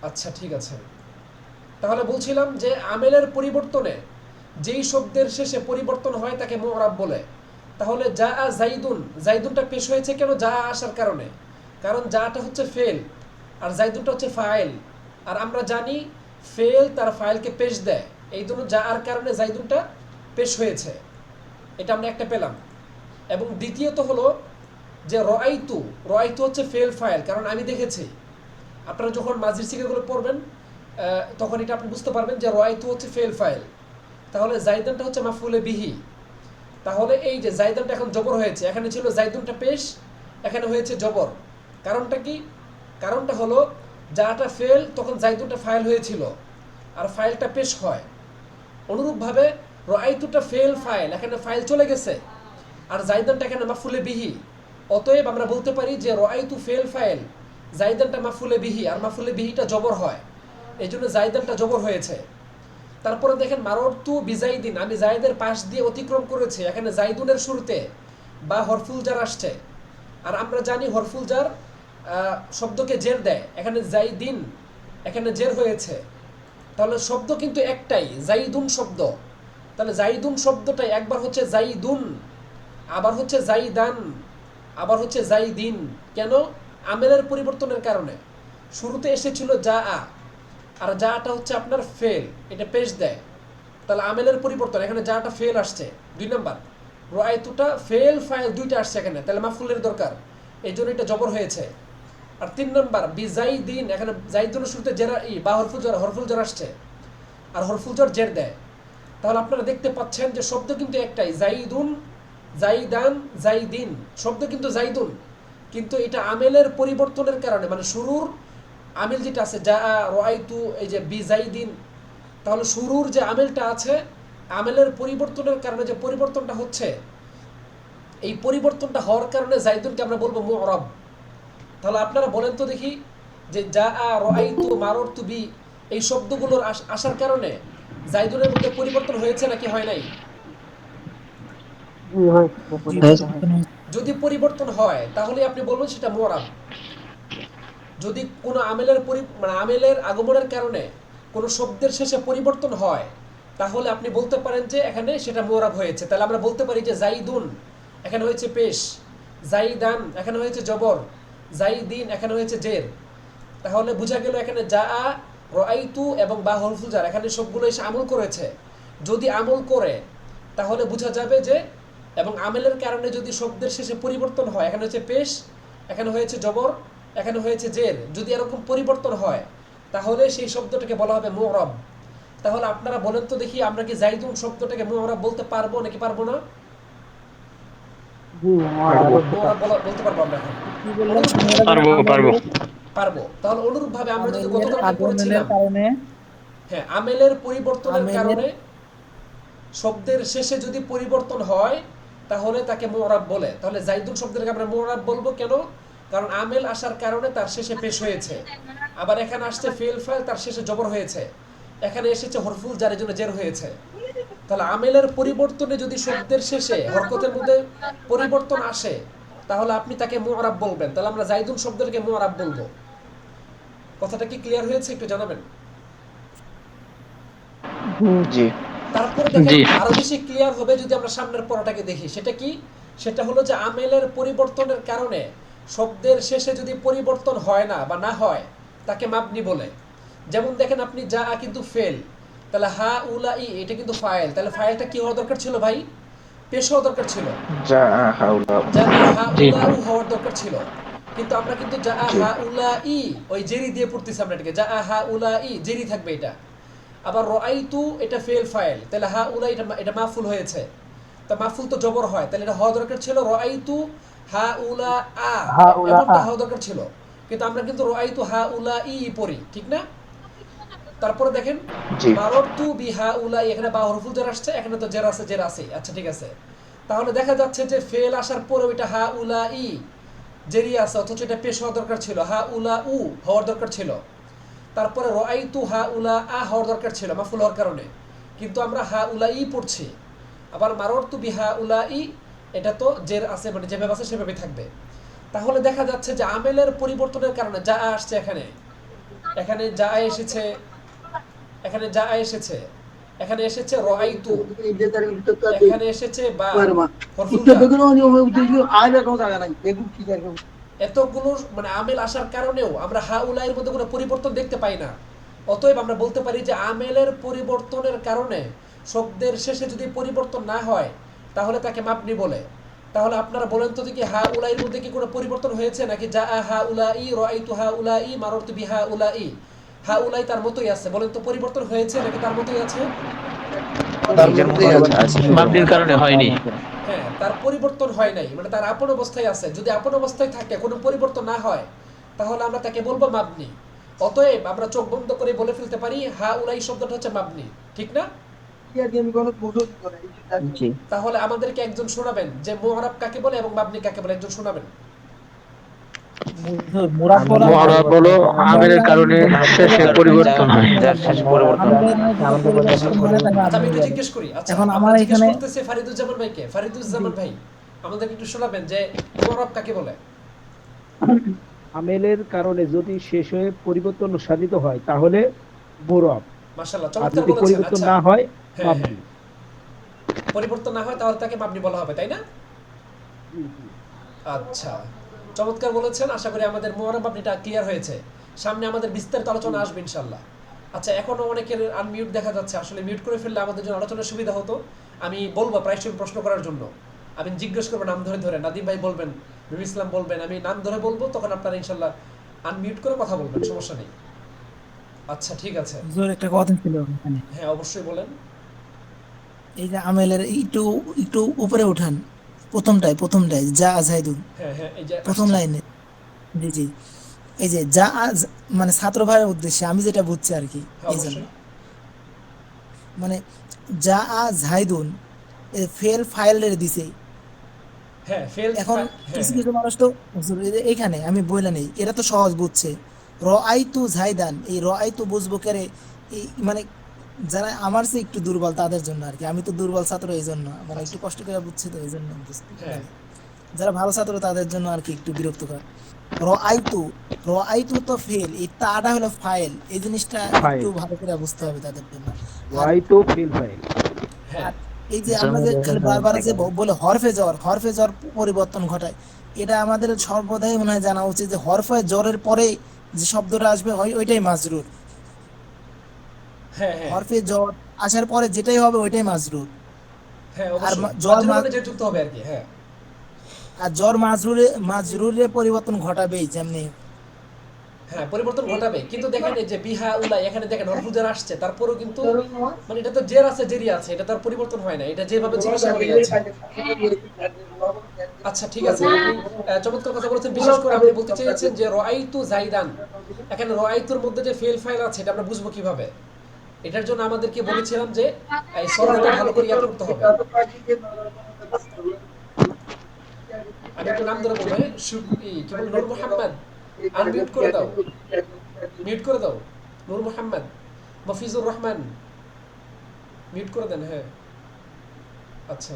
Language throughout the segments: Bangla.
আচ্ছা ঠিক আছে, তাহলে বলছিলাম যে আমেলের পরিবর্তনে যেই শব্দের শেষে পরিবর্তন হয় তাকে মুরাব বলে। তাহলে যা আ জাইদুন, জাইদুনটা পেশ হয়েছে কেন? যা আ আসার কারণে, কারণ যাটা হচ্ছে ফেল আর জাইদুনটা হচ্ছে ফাইল। আর আমরা জানি ফেল তার ফাইলকে পেশ দেয়, এই জন্য যা আর কারণে জাইদুনটা পেশ হয়েছে। এটা আমরা একটা পেলাম। এবং দ্বিতীয়ত হলো যে রআইতু, রআইতু হচ্ছে ফেল ফাইল, কারণ আমি দেখেছি। আপনারা যখন মাজির সিগাগুলো পড়বেন তখন এটা আপনি বুঝতে পারবেন যে রআইতু হচ্ছে ফেল ফাইল। তাহলে জাইদানটা হচ্ছে মাফুলে বিহি। তাহলে এই যে জাইদানটা এখন জবর হয়েছে, এখানে ছিল জাইদুনটা পেশ, এখানে হয়েছে জবর। কারণটা কি? কারণটা হলো যাটা ফেল তখন জাইদুনটা ফাইল হয়েছিল আর ফাইলটা পেশ হয়। অনুরূপভাবে রআইতুটা ফেল ফাইল, এখানে ফাইল চলে গেছে আর জাইদানটা এখানে মাফুলে বিহি। অতএব আমরা বলতে পারি যে রআইতু ফেল ফাইল, জাইদানটা মাফুলে বিহি, আর মাফুলে বিহিটা জবর হয়, এই জন্য জাইদানটা জবর হয়েছে। তারপরে দেখেন মাররতু বিজাইদিন, আমি জাইদের পাশ দিয়ে অতিক্রম করেছি, এখানে জাইদুনের শুরুতে বা হরফুল জার আসছে। আর আমরা জানি হরফুল জার শব্দকে জের দেয়, এখানে জাইদিন এখানে জের হয়েছে। তাহলে শব্দ কিন্তু একটাই, জাইদুন শব্দ। তাহলে জাইদুন শব্দটাই একবার হচ্ছে জাইদুন, আবার হচ্ছে জাইদান, আবার হচ্ছে জাইদিন। কেন? আমেলের পরিবর্তনের কারণে। শুরুতে এসেছিল যা আ, আর যাটা হচ্ছে আপনার ফেল, এটা পেশ দেয়। তাহলে আমেলের পরিবর্তন, এখানে যাটা ফেল আসছে। 2 নাম্বার রআইতুটা ফেল ফাইল দুইটা আসছে এখানে, তাহলে মাফুলের দরকার, এই জন্য এটা জবর হয়েছে। আর 3 নাম্বার বিজাইদিন, এখানে জাইদুনের শুরুতে জেরা বা হরফুল জর আসছে, আর হরফুল জর জের দেয়। তাহলে আপনারা দেখতে পাচ্ছেন যে শব্দ কিন্তু একটাই, জাইদুন, জাইদান, জাইদিন, শব্দ কিন্তু জাইদুন, কিন্তু এটা আমেলের পরিবর্তনের কারণে, মানে শুরুর আমেল যেটা আছে যা রআইতু, এই যে বিজাইদিন, তাহলে শুরুর যে আমেলটা আছে, আমেলের পরিবর্তনের কারণে যে পরিবর্তনটা হচ্ছে, এই পরিবর্তনটা হওয়ার কারণে জাইদুনকে আমরা বলবো মু'রাব। তাহলে আপনারা বলেন তো দেখি যে যা রআইতু মাররতু বি, এই শব্দগুলোর আসার কারণে জাইদুনের মধ্যে পরিবর্তন হয়েছে নাকি হয় নাই? জি হয়েছে, জি পরিবর্তন পরিবর্তন হয়েছে। হয়েছে। যদি পরিবর্তন হয় তাহলে আপনি বলবেন সেটা মু'রাব। যদি কোনো আমেলের মানে আমেলের আগমনের কারণে কোনো শব্দের শেষে পরিবর্তন হয়, তাহলে আপনি বলতে পারেন যে এখানে সেটা মু'রাব হয়েছে। তাহলে আমরা বলতে পারি যে জাইদুন এখানে হয়েছে পেশ, জাইদান এখানে হয়েছে জবর, জাইদিন এখানে হয়েছে জের। তাহলে বোঝা গেল এখানে যা রআইতু এবং বা হরফুল জার এখানে সবগুলো এসে আমল করেছে। যদি আমল করে তাহলে বোঝা যাবে যে, এবং আমেলের কারণে যদি শব্দের শেষে পরিবর্তন হয়, এখানে হচ্ছে পেশ, এখানে হয়েছে জবর, এখানে হয়েছে জের, যদি এরকম পরিবর্তন হয় তাহলে সেই শব্দটাকে বলা হবে মু'রাব। তাহলে আপনারা বলেন তো দেখি, আমরা কি জাইদুন শব্দটাকে মু'রাব বলতে পারবো নাকি পারবো না? জি মহারাজ বলতে মু'রাব পারবো। বলতে পারবো আমরা এখন। কি বললেন আপনারা অনুরূপভাবে যে পারবো পারবো। আমেলের পারবো। তাহলে অনুরূপভাবে আমরা যদি আমেলের গতকালকে আগমনের পড়েছিলাম, কারণে হ্যাঁ, আমেলের পরিবর্তনের আমেলের কারণে শব্দের শেষে যদি পরিবর্তন হয় তাহলে তাকে মু'রাব বলে। তাহলে জাইদুন শব্দটাকে আমরা মু'রাব বলবো কেন? কারণ আমেল আসার কারণে তার শেষে পেশ হয়েছে। আবার এখানে আসছে ফেল ফাইল, তার শেষে জবর হয়েছে। এখানে এসেছে হরফুল যার জন্য জের হয়েছে। তাহলে আমেলের পরিবর্তনে যদি শব্দের শেষে হরকতের মধ্যে পরিবর্তন আসে তাহলে আপনি তাকে মু'রাব বলবেন। তাহলে আমরা জাইদুন শব্দটাকে মু'রাব বলবো। কথাটা কি ক্লিয়ার হয়েছে? একটু জানাবেন। জি জি তারপরে দেখেন জি। আরো বেশি ক্লিয়ার হবে যদি আমরা সামনের পড়াটাকে দেখি। সেটা কি? সেটা হলো যে আমেলের পরিবর্তনের কারণে শব্দের শেষে যদি পরিবর্তন হয় না বা না হয় তাকে মাবনি বলে। যেমন দেখেন আপনি যা কিন্তু ফেল, তাহলে হা উলা ই এটা কিন্তু ফাইল, তাহলে ফাইলটা কি হওয়া দরকার ছিল ভাই? পেশ হওয়া দরকার ছিল। যা হাওলা। যা হা জি উলা উ হওয়ার দরকার ছিল। কিন্তু আমরা কিন্তু যা জি হা উলা ই ওই জেরি দিয়ে পড়তেছি আমরা এটাকে, যা হা উলা ই জেরি থাকবে এটা। আবার রআইতু এটা ফেল ফাইল, তাহলে হা উলা এটা মাফুল হয়েছে। তা মাফুল তো জবর হয়, তাহলে এটা হওয়া দরকার ছিল রআইতু হা উলা আ, হাউলা এমনটা আ। হওয়া দরকার ছিল। কিন্তু আমরা কিন্তু রআইতু হা উলা ই পড়ি, ঠিক না? তারপরে দেখেন জি মাররতু বিহা উলাই, এখানে বা হরফুল জের আসছে, এখানে তো জের আছে, জের আছে। আচ্ছা ঠিক আছে, তাহলে দেখা যাচ্ছে যে ফেল আসার পরে ওইটা হা উলা ই জেরি আছে, অথচ এটা পেশ হওয়া দরকার ছিল, হা উলা উ হওয়ার দরকার ছিল। তারপরে রআইতু হা উলা আ হওয়ার দরকার ছিল মাফুল হওয়ার কারণে, কিন্তু আমরা হা উলা ই পড়ছি। আবার মাররতু বিহা উলা ই এটা তো জের আছে, মানে যেভাবে আছে সেভাবে থাকবে। তাহলে দেখা যাচ্ছে যে আমেলের পরিবর্তনের কারণে যা আসছে এখানে, এখানে যা এসেছে, এখানে যা এসেছে, এখানে এসেছে রাআইতু, এখানে এসেছে বা হরফুল কা। এতগুলো মানে আমেল আসার কারণেও আমরা হাউলাইয়ের মধ্যে কোনো পরিবর্তন দেখতে পাই না। অতএব আমরা বলতে পারি যে আমেলের পরিবর্তনের কারণে শব্দের শেষে যদি পরিবর্তন না হয় তাহলে তাকে মাবনি বলে। তাহলে আপনারা বলেন তো দেখি হাউলাইয়ের মধ্যে কি কোনো পরিবর্তন হয়েছে নাকি যা হাউলাই, রাআইতু হাউলাই, মাররতু বিহাউলাই, হাউলাই তার মতোই আছে? বলেন তো পরিবর্তন হয়েছে নাকি তার মতোই আছে? নিজের মতো আছে, মাবনির কারণে হয়নি। হ্যাঁ, তার পরিবর্তন হয় নাই, মানে তার আপন অবস্থায় আছে। যদি আপন অবস্থায় থাকে, কোনো পরিবর্তন না হয়, তাহলে আমরা তাকে বলবো মাবনি। অতএব আমরা চোখ বন্ধ করে বলে ফেলতে পারি হাউলাই শব্দটা হচ্ছে মাবনি, ঠিক না? জি। তাহলে আমাদেরকে একজন শোনাবেন যে মুআরাব কাকে বলে এবং মাবনি কাকে বলে, একজন শোনাবেন। মুআরাব হলো আমেলের কারণে শেষে পরিবর্তন হয়। যার শেষ পরিবর্তন। আচ্ছা, আমি একটু জিজ্ঞেস করি। আচ্ছা, এখন আমরা আমার জিজ্ঞেস এখানে করতেছি ফারিদুজ্জামান ভাইকে। ফারিদুজ্জামান ভাই, আমাদেরকে একটু শোনাবেন যে মুআরাব কাকে বলে। আমেলের কারণে যদি শেষ হয়ে পরিবর্তন সাধিত হয় তাহলে মুরাব, মাশাআল্লাহ, আর চমৎকার যদি বলেছেন। পরিবর্তন আচ্ছা, না হয় হ্যাঁ হ্যাঁ, মাবনি। পরিবর্তন না হয় তাহলে তাকে মাবনি বলা হবে, তাই না? আচ্ছা, চমৎকার বলেছেন। আশা করি আমাদের মুআরাব মাবনিটা ক্লিয়ার হয়েছে। সামনে আমাদের বিস্তারিত আলোচনা আসবে ইনশাআল্লাহ। আচ্ছা, এখনো অনেকের আনমিউট দেখা যাচ্ছে। আসলে মিউট করে ফেললে আমাদের জন্য আলোচনার সুবিধা হতো। আমি বলবো প্রায় সময় প্রশ্ন করার জন্য আমি জিজ্ঞেস করবো নাম ধরে ধরে, নাদিম ভাই বলবেন, নুরুল ইসলাম বলবেন, আমি নাম ধরে বলবো, তখন আপনারা ইনশাআল্লাহ আনমিউট করে কথা বলবেন, সমস্যা নেই। আচ্ছা, ঠিক আছে। হুজুর একটা কথা ছিল এখানে। হ্যাঁ, অবশ্যই বলেন। এই যে আমেলের একটু একটু উপরে উঠান, প্রথমটায় যা আজাইদুন, হ্যাঁ হ্যাঁ, এই যে প্রথম আসছে। লাইনে। জি জি, এই যে যা আজ, মানে ছাত্র ভাইয়ের উদ্দেশ্যে আমি যেটা বুঝছি আর কি, হ্যাঁ, এই জন্য অবশ্যই। মানে যা জাহিদুন ফেল ফাইলের দিছে। হ্যাঁ, ফেল। এখন হ্যাঁ কিছু হ্যাঁ, কিছু মানুষ তো হুজুর, এই যে এইখানে আমি বইলা নেই, এরা তো সহজ বুঝছে। রআইতু জাইদান, এই রআইতু বুঝবো কেরে? এই মানে যারা আমার চেয়ে একটু দুর্বল তাদের জন্য আর কি। আমি তো দুর্বল ছাত্র, এই জন্য মানে আচ্ছা, একটু কষ্ট করে বুঝছি, তো এই জন্য হ্যাঁ মানে যারা ভালো ছাত্র তাদের জন্য আর কি একটু বিরক্তকর। রআইতু, রআইতু তো ফেল, এই তাটা হলো ফাইল, এই জিনিসটা একটু ফাইল, ভালো করে বুঝতে হবে তাদের জন্য। আর ওয়াই তো ফিল ফাইল। হ্যাঁ, আর এই যে আমরা যে খালি বারবার যে বলে হরফে জ্বর পরিবর্তন ঘটায়, এটা আমাদের সর্বদাই মনে হয় জানা উচিত যে হরফে জ্বরের পরে যে শব্দটা আসবে হয় ওইটাই মাজরুর। হ্যাঁ হ্যাঁ, হরফে জ্বর আসার পরে যেটাই হবে ওইটাই মাজরুর। হ্যাঁ, আর অবশ্যই জ্বর মাঝে মানে যে যুক্ত হবে আর কি। হ্যাঁ আর জ্বর মাজরুরে পরিবর্তন ঘটাবেই যেমনি। হ্যাঁ, পরিবর্তন ঘটাবে। কিন্তু দেখেন এই যে বিহা উলা, এখানে দেখেন হরফুজার আসছে, তারপরেও কিন্তু মানে এটা তো জের আছে, জেরি আছে, এটা তার পরিবর্তন হয় না, এটা যেভাবে ছিল সেভাবেই আছে। আচ্ছা, ঠিক আছে। আপনি চমৎকার কথা বলেছেন। বিশেষ করে আপনি বলতে চেয়েছেন যে রাআইতু জাইদান, এখানে রাআইতুর মধ্যে যে ফেল ফাইল আছে এটা আমরা বুঝবো কিভাবে? এটার জন্য আমাদেরকে বলেছিলাম যে এই সরফটা ভালো করে ইয়াদ করতে হবে। আমি একটু নাম ধরে বলবো। হ্যাঁ, কি বল, নূর মোহাম্মদ, আনমিউট করে দাও, মিউট করে দাও। নূর মোহাম্মদ, মফিজুর রহমান, মিউট করে দেন। হ্যাঁ, আচ্ছা,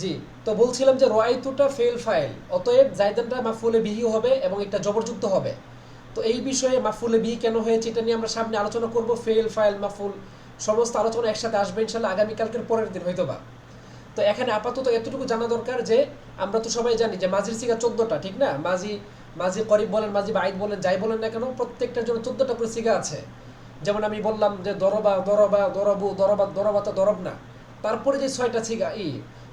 জি। তো বলছিলাম যে রাআইতুটা ফেল ফাইল, অতএব জাইদানটা মাফউলে বিহি হবে এবং একটা জবরযুক্ত হবে। তো এই বিষয়ে মাফউলে বিহি কেন হয়েছে এটা নিয়ে আমরা সামনে আলোচনা করব। ফেল ফাইল মাফউল সমস্ত আলোচনা একসাথে আসবে ইনশাআল্লাহ আগামীকালকের পরের দিন হয়তোবা। তো এখানে আপাতত এতটুকু জানা দরকার যে আমরা তো সবাই জানি যে মাজির সিগা 14টা, ঠিক না? মাজি, মাজি করিব বলেন, মাজি বাইদ বলেন, যাই বলেন না কেন, প্রত্যেকটার জন্য 14টা করে সিগা আছে। যেমন আমি বললাম যে দরবা দরবা দরবু দরবা দরবাতা দরবনা, তারপরে যে 6টা সিগা,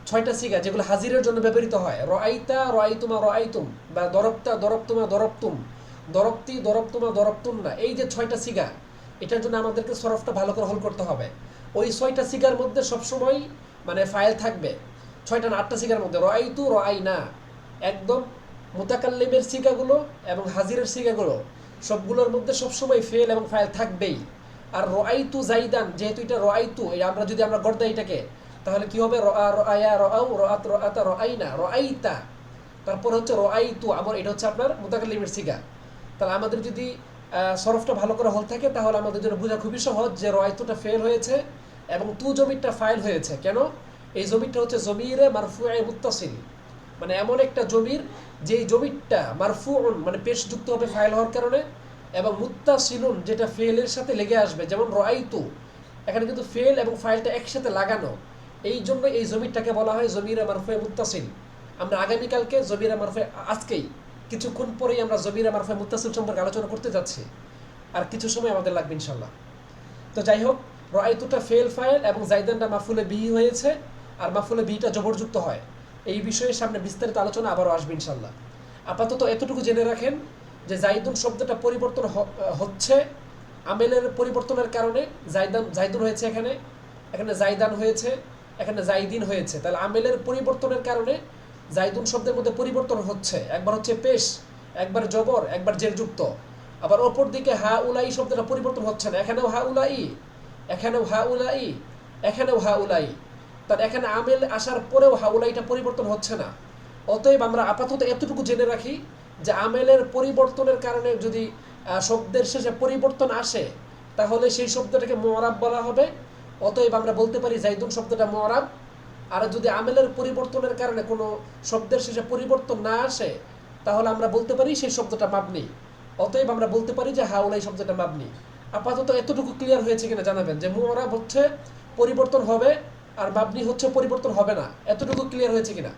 6টা সিগা যেগুলো হাজিরের জন্য ব্যবহৃত হয়, রাআইতা রাআইতুমা রাআইতুম, বা দরবতা দরবতুমা দরবতুম, দরবতি দরবতুমা দরবতুন্না, এই যে 6টা সিগা, এটার জন্য আমাদেরকে সরফটা ভালো করে হোল করতে হবে। ওই 6টা সিগার মধ্যে সবসময় মানে ফাইল থাকবে। 6টা না 8টা সিগার মধ্যে রাআইতু রাআইনা, একদম মুতাকাল্লিমের সিগাগুলো এবং হাজিরের সিগাগুলো সবগুলোর মধ্যে সবসময় ফেল এবং ফাইল থাকবেই। আর রাআইতু জাইদান, যেহেতু এটা রাআইতু, এই আমরা যদি আমরা গড় দেই এটাকে, তাহলে কি হবে? রাআ রাআয়া রাআউ রাআত রাআতা রাআইনা রাআইতা, তারপর হচ্ছে রাআইতু, আমার এটা হচ্ছে আপনার মুতাকাল্লিমের সিগা। তাহলে আমাদের যদি সরফটা ভালো করে হল থাকে তাহলে আমাদের জন্য বোঝা খুবই সহজ যে রাআইতুটা ফেল হয়েছে এবং তু জমিরটা ফাইল হয়েছে। কেন? এই জমিরটা হচ্ছে জমিরে মারফুয়ে মুত্তাসিল, মানে এমন একটা জমির যেই জমিটা মারফুউন মানে পেশযুক্ত হবে ফাইল হওয়ার কারণে, এবং মুত্তাসিলুন যেটা ফেলের সাথে লেগে আসবে, যেমন রাআইতু, এখানে কিন্তু ফেল এবং ফাইলটা একসাথে লাগানো, এই জন্য এই জমিরটাকে বলা হয় জমিরে মারফুয়ে মুত্তাসিল। আমরা আগামীকালকে জমিরে মারফুয়ে, আজকেই কিছুক্ষণ পরেই আমরা জমিরে মারফুয়ে মুত্তাসিল সম্পর্কে আলোচনা করতে যাচ্ছি, আর কিছু সময় আমাদের লাগবে ইনশাল্লাহ। তো যাই হোক, রাআইতুটা ফেল ফাইল এবং জাইদানটা মাফুলে বিহি হয়েছে, আর মাফুলে বিহিটা জবরযুক্ত হয়। এই বিষয়ে সামনে বিস্তারিত আলোচনা আবারও আসবে ইনশাল্লাহ। আপাতত এতটুকু জেনে রাখেন যে জাইদুন শব্দটা পরিবর্তন হচ্ছে আমেলের পরিবর্তনের কারণে। জাইদুন হয়েছে এখানে, এখানে জাইদান হয়েছে, এখানে জাইদিন হয়েছে। তাহলে আমেলের পরিবর্তনের কারণে জাইদুন শব্দের মধ্যে পরিবর্তন হচ্ছে, একবার হচ্ছে পেশ, একবার জবর, একবার জেরযুক্ত। আবার অপর দিকে হা উলাই শব্দটা পরিবর্তন হচ্ছে না, এখানেও হা উলাই, এখানেও হা উলাই, এখানেও হা উলাই। তার এখানে আমেল আসার পরেও হা উলাইটা পরিবর্তন হচ্ছে না। অতএব আমরা আপাতত এতটুকু জেনে রাখি যে আমেলের পরিবর্তনের কারণে যদি শব্দের শেষে পরিবর্তন আসে, তাহলে সেই শব্দটাকে মুআরাব বলা হবে। অতএব আমরা বলতে পারি জাইদুন শব্দটা মুআরাব। আর যদি আমেলের পরিবর্তনের কারণে কোনো শব্দের শেষে পরিবর্তন না আসে, তাহলে আমরা বলতে পারি সেই শব্দটা মাবনি। অতএব আমরা বলতে পারি যে হাউলাই শব্দটা মাবনি। আপাতত এতটুকু ক্লিয়ার হয়েছে কিনা জানাবেন, যে মুআরাব হচ্ছে পরিবর্তন হবে, আর মাবনি হচ্ছে পরিবর্তন হবে না। এতটুকু ক্লিয়ার হয়েছে কিনা?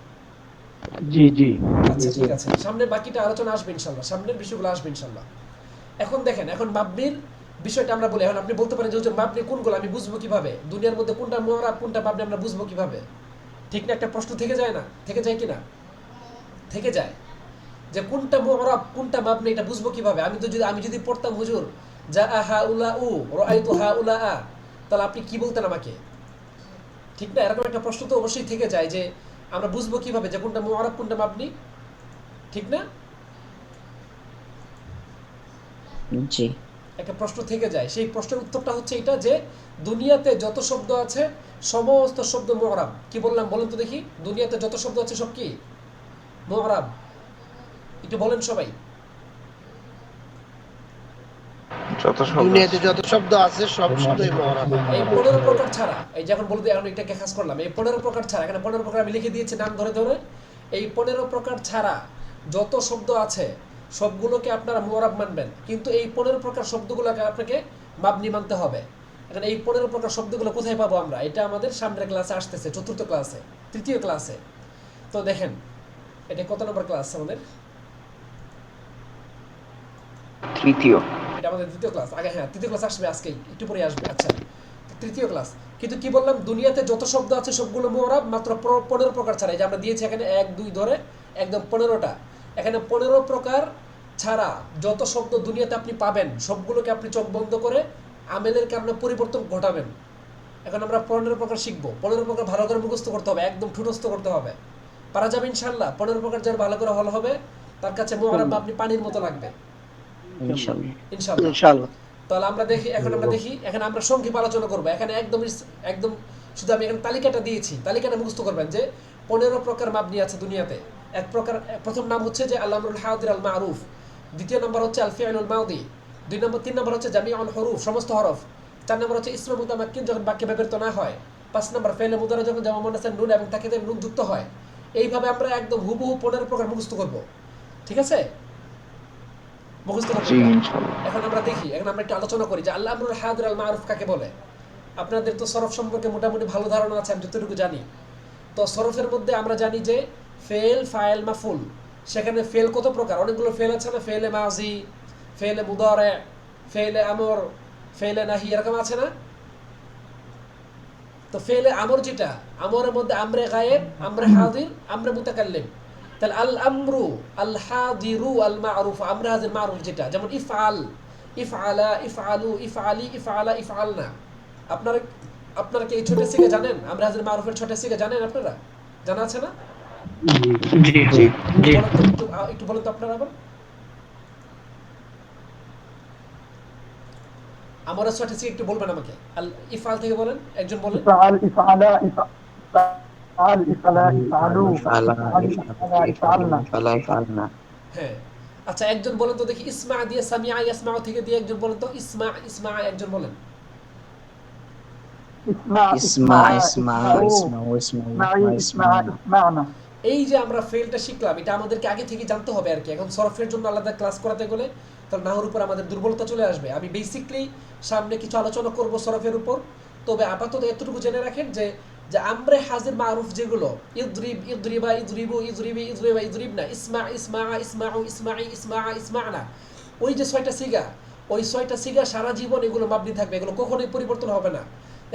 জি জি। আচ্ছা ঠিক আছে, সামনে বাকিটা আলোচনা আসবে ইনশাল্লাহ, সামনের বিষয়গুলো আসবে ইনশাল্লাহ। এখন দেখেন, এখন মাবনির বিষয়টা আমরা বলি। এখন আপনি বলতে পারেন যে হুজুর মাবনি কোনগুলো, আমি বুঝবো কিভাবে? দুনিয়ার মধ্যে কোনটা মুআরাব কোনটা মাবনি আমরা বুঝবো কিভাবে? ঠিক না? একটা প্রশ্ন থেকে যায় না? থেকে যায় কিনা? থেকে যায় যে কোনটা মুআরাব কোনটা মাবনি, এটা বুঝবো কিভাবে? আমি যদি পড়তাম হুজুর জা হাউলা উ রাআইতু হাউলা আ, তাহলে আপনি কি বলতেন আমাকে? ঠিক না? এরকম একটা প্রশ্ন তো অবশ্যই থেকে যায় যে আমরা বুঝবো কিভাবে যে কোনটা মুআরাব কোনটা মাবনি, ঠিক না? জি। একটা প্রশ্ন থেকে যায়। সেই প্রশ্নের উত্তরটা হচ্ছে এটা যে দুনিয়াতে যত শব্দ আছে সমস্ত শব্দ মুআরাব। কি বললাম বলেন তো দেখি? দুনিয়াতে যত শব্দ আছে সব কি মুআরাব? একটু বলেন সবাই। দুনিয়াতে যত শব্দ আছে সব শব্দই মুআরাব। এই 15 প্রকার ছাড়া, এই যখন বলতে এখন এটাকে খাস করলাম, এই 15 প্রকার ছাড়া, এখানে 15 প্রকার আমি লিখে দিয়েছি নাম ধরে ধরে। এই 15 প্রকার ছাড়া যত শব্দ আছে সবগুলোকে আপনারা মুআরাব মানবেন, কিন্তু এই 15 প্রকার শব্দগুলোকে আপনাকে মাবনি মানতে হবে। এখন এই 15 প্রকার শব্দগুলো কোথায় পাবো আমরা? এটা আমাদের সামনের ক্লাসে আসতেছে, চতুর্থ ক্লাসে, তৃতীয় ক্লাসে। তো দেখেন, এটা কত নম্বর ক্লাস আমাদের? তৃতীয়। এটা আমাদের দ্বিতীয় ক্লাস। আগে হ্যাঁ, তৃতীয় ক্লাস আসবে, আজকেই একটু পরে আসবে। আচ্ছা, তৃতীয় ক্লাস। কিন্তু কি বললাম, দুনিয়াতে যত শব্দ আছে সবগুলো মুআরাব, মাত্র 15 প্রকার ছাড়া। এই যে আমরা দিয়েছি এখানে 1 2 ধরে একদম 15টা। এখানে 15 প্রকার ছাড়া যত শব্দ দুনিয়াতে আপনি পাবেন সবগুলোকে আপনি চোখ বন্ধ করে আমেলের কারণে পরিবর্তন ঘটাবেন। এখন আমরা 15 প্রকার শিখবো। 15 প্রকার ভালো করে মুখস্থ করতে হবে, একদম ঠুটস্থ করতে হবে। পারা যাবে ইনশাআল্লাহ? 15 প্রকার যার ভালো করে হল হবে, তার কাছে মুআরাব আপনি পানির মতো লাগবে ইনশাআল্লাহ। ইনশাআল্লাহ। ইনশাআল্লাহ। তাহলে আমরা দেখি, এখন আমরা দেখি, এখানে আমরা সংক্ষেপ আলোচনা করবো। এখানে একদম শুধু আমি এখানে তালিকাটা দিয়েছি, তালিকাটা মুখস্থ করবেন যে 15 প্রকার মাবনি আছে দুনিয়াতে। এক প্রকার, প্রথম নাম হচ্ছে যে আল আমরুল হাদির আল মারুফ, দ্বিতীয় নম্বর হচ্ছে আল ফিআলুল মাদি, 3 নম্বর হচ্ছে জামিউল হুরুফ, সমস্ত হরফ, 4 নম্বর হচ্ছে ইসমে মুতামাক্কিন যখন বাক্যে ব্যবহৃত না হয়, 5 নম্বর ফেলে মুদারা যখন জামা মুন্নাসের নুন এবং তাকিদের নুন যুক্ত হয়। এইভাবে আমরা একদম হুবহু 15 প্রকার মুখস্থ করব, ঠিক আছে? মুখস্থ করব। এখন আমরা দেখি, এখন আমরা একটু আলোচনা করি যে আল্লাহ আমরুল হাদির আল মারুফ কাকে বলে। আপনাদের তো সরফ সম্পর্কে মোটামুটি ভালো ধারণা আছে, আমি যতটুকু জানি। তো সরফের মধ্যে আমরা জানি যে ফেল, ফাইল, মাফুল। সেখানে ফেল কত প্রকার? অনেকগুলো ফেল আছে না? ফেলে মাজি, ফেলে মুদারে, ফেলে আমর, ফেলে নাহি, এরকম আছে না? তো ফেলে আমর যেটা, আমরের মধ্যে আমরে গায়েব, আমরে হাদির, আমরে মুতাকাল্লিম। তাহলে আল আমরু, আল হাদিরু, আল মারুফ, আমরে হাদির মারুফ যেটা, যেমন ইফআল, ইফআলা, ইফআলু, ইফআলি, ইফআলা, ইফআলনা। আপনারা কি এই ছোট সিগা জানেন? আমরে হাদির মারুফের ছোট সিগা জানেন আপনারা? জানা আছে না? জি জি জি। একটু বলেন তো আপনারা আবার। আমরা ছোট সিগা একটু বলবেন আমাকে। আল ইফআল থেকে বলেন, একজন বলেন। ইফআল, ইফআলা, ইফআল, ইফআলা, ইফআলু, ইফআলা, ইফআলনা। হ্যাঁ, আচ্ছা একজন বলেন তো দেখি, ইসমা দিয়ে সামিআ ইয়াসমাউ থেকে দিয়ে একজন বলেন তো, ইসমা একজন বলেন। ইসমা, ইসমা, ইসমা, ইসমা, ইসমাউ, ইসমা, ইসমা, ইসমাই, ইসমা, ইসমানা। এই যে আমরা ফেলটা শিখলাম, এটা আমাদেরকে আগে থেকে জানতে হবে আর কি। এখন সরফের জন্য আলাদা ক্লাস করাতে গেলে তাহলে নাহর উপর আমাদের দুর্বলতা চলে আসবে। আমি বেসিকলি সামনে কিছু আলোচনা করব সরফের উপর। তবে আপাতত এতটুকু জেনে রাখেন যে যে আমরে হাজির মারুফ যেগুলো, ইদরিব, ইদরিবা, ইদরিবু, ইদরিবি, ইদরিবা, ইদরিবনা, ইসমা, ইসমা, ইসমাউ, ইসমাই, ইসমা, ইসমানা, ওই যে 6টা সিগা, ওই 6টা সিগা সারা জীবন এগুলো মাবনি থাকবে, এগুলো কখনোই পরিবর্তন হবে না।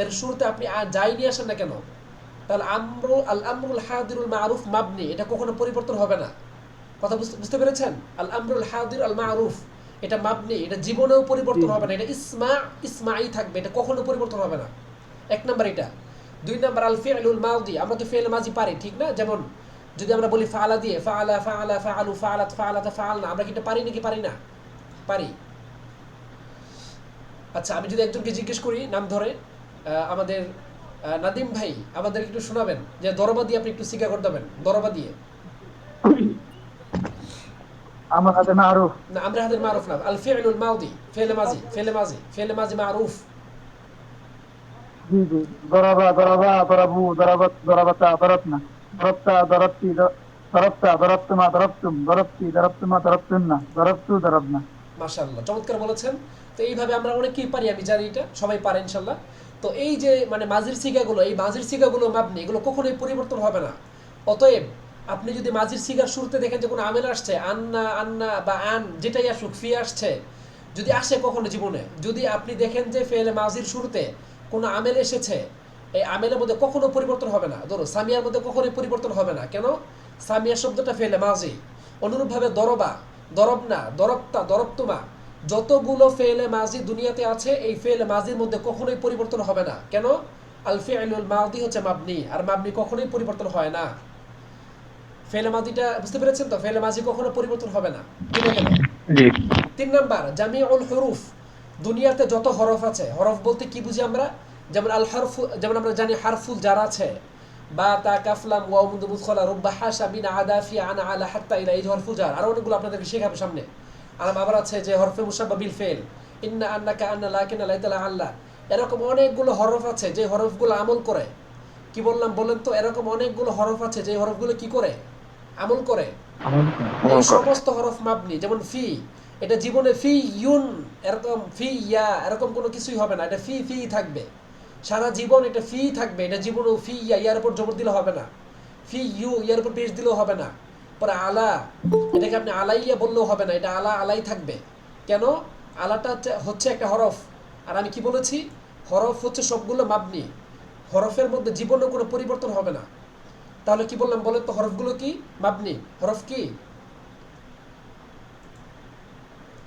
এর শুরুতে আপনি যাই নিয়ে আসেন না কেন, তাহলে আমরুল হাদিরুল মারুফ মাবনি, এটা কখনো পরিবর্তন হবে না। কথা বুঝতে পেরেছেন? আল আমরুল হাদির আল মারুফ, এটা মাবনি, এটা জীবনেও পরিবর্তন হবে না। এটা ইসমাই থাকবে, এটা কখনো পরিবর্তন হবে না। 1 নাম্বার এটা। 2 নাম্বার আল ফি'লুল মাদি, আমরা তো ফি'ল মাজি পারি, ঠিক না? যেমন যদি আমরা বলি ফাআলা দিয়ে, ফাআলা, ফাআলা, ফাআলু, ফাআলাত, ফাআলাতা, ফাআলনা, আমরা কি এটা পারি নাকি পারি না? পারি। আচ্ছা, আমি যদি একজনকে জিজ্ঞেস করি নাম ধরে, আমাদের নাদিম ভাই আমাদের একটু শোনাবেন যে দরবা দিয়ে আপনি একটু সিগা করে দেবেন, দরবা দিয়ে। أمر هذا معروف না, আমরা হাদের মারুফ না, আল ফি'লুল মাদি, ফি'ল মাজি, ফি'ল মাজি, ফি'ল মাজি মারুফ। جي جي ضرب ضربا ضربوا ضربت ضربتا ضربنا ضربتا ضربتي ضربتا ضربتما ضربتم ضربتي ضربتما ضربتن ضربتو ضربنا মাশাআল্লাহ, চমৎকার বলেছেন। তো এইভাবে আমরা অনেকেই পারি, আমি জানি এটা সবাই পারে ইনশাআল্লাহ। তো এই যে মানে মাজির সিগাগুলো, এই মাজির সিগাগুলো মাবনি, এগুলো কখনোই পরিবর্তন হবে না। অতএব আপনি যদি মাজির সিগার শুরুতে দেখেন যে কোনো আমেল আসছে, আন্না, আন্না বা আন, যেটাই আসুক, ফি আসছে, যদি আসে কখনো জীবনে, যদি আপনি দেখেন যে ফেলে মাজির শুরুতে কোনো আমেল এসেছে, এই আমেলের মধ্যে কখনো পরিবর্তন হবে না। ধরো সামিয়ার মধ্যে কখনোই পরিবর্তন হবে না। কেন? সামিয়া শব্দটা ফেলে মাজি। অনুরূপভাবে দরবা, দরবনা, দরবতা, দরবতুমা, যতগুলো ফেলে মাজি দুনিয়াতে আছে, এই ফেলে মাজির মধ্যে কখনোই পরিবর্তন হবে না। কেন? আল ফি'লুল মাদি হচ্ছে মাবনি, আর মাবনি কখনোই পরিবর্তন হয় না। ফেলে মাদিটা বুঝতে পেরেছেন তো? ফেলে মাজি কখনো পরিবর্তন হবে না। ঠিক আছে? জি 3 নাম্বার জামিউল হুরুফ, দুনিয়াতে যত হরফ আছে, হরফ বলতে কি বুঝি আমরা? যেমন আল হরফ, যেমন আমরা জানি হারফুল জার আছে, বা তা কাফলাম ওয়াও মুদ মুদখলা রুব্বা হাশা বিন আদাফি আনা আলা হাত্তা ইলা, এই যে হরফুল জার, আর অনেকগুলো আপনাদেরকে শেখাবো সামনে। আর আবার আছে যে হরফে মুশাব্বা বিল ফেল, ইন্না আন্নাকা আন্না লাকিনা লাইতালা আল্লাহ, এরকম অনেকগুলো হরফ আছে যে হরফগুলো আমল করে। কি বললাম বলেন তো? এরকম অনেকগুলো হরফ আছে যে হরফগুলো কি করে? আমল করে। এই সমস্ত হরফ মাবনি। যেমন ফি, এটা জীবনে ফি ইউন, এরকম ফি ইয়া, এরকম কোনো কিছুই হবে না। এটা ফি ফি থাকবে সারা জীবন, এটা ফি থাকবে। এটা জীবনেও ফি ইয়া, ইয়ার উপর জবর দিলে হবে না। ফি ইউ, ইয়ার উপর পেশ দিলেও হবে না। পরে আলা, এটাকে আপনি আলাইয়া বললেও হবে না, এটা আলা আলাই থাকবে। কেন? আলাটা হচ্ছে একটা হরফ, আর আমি কি বলেছি? হরফ হচ্ছে সবগুলো মাবনি, হরফের মধ্যে জীবনে কোনো পরিবর্তন হবে না। তাহলে কি বললাম বলেন তো? হরফগুলো কি? মাবনি। হরফ কি?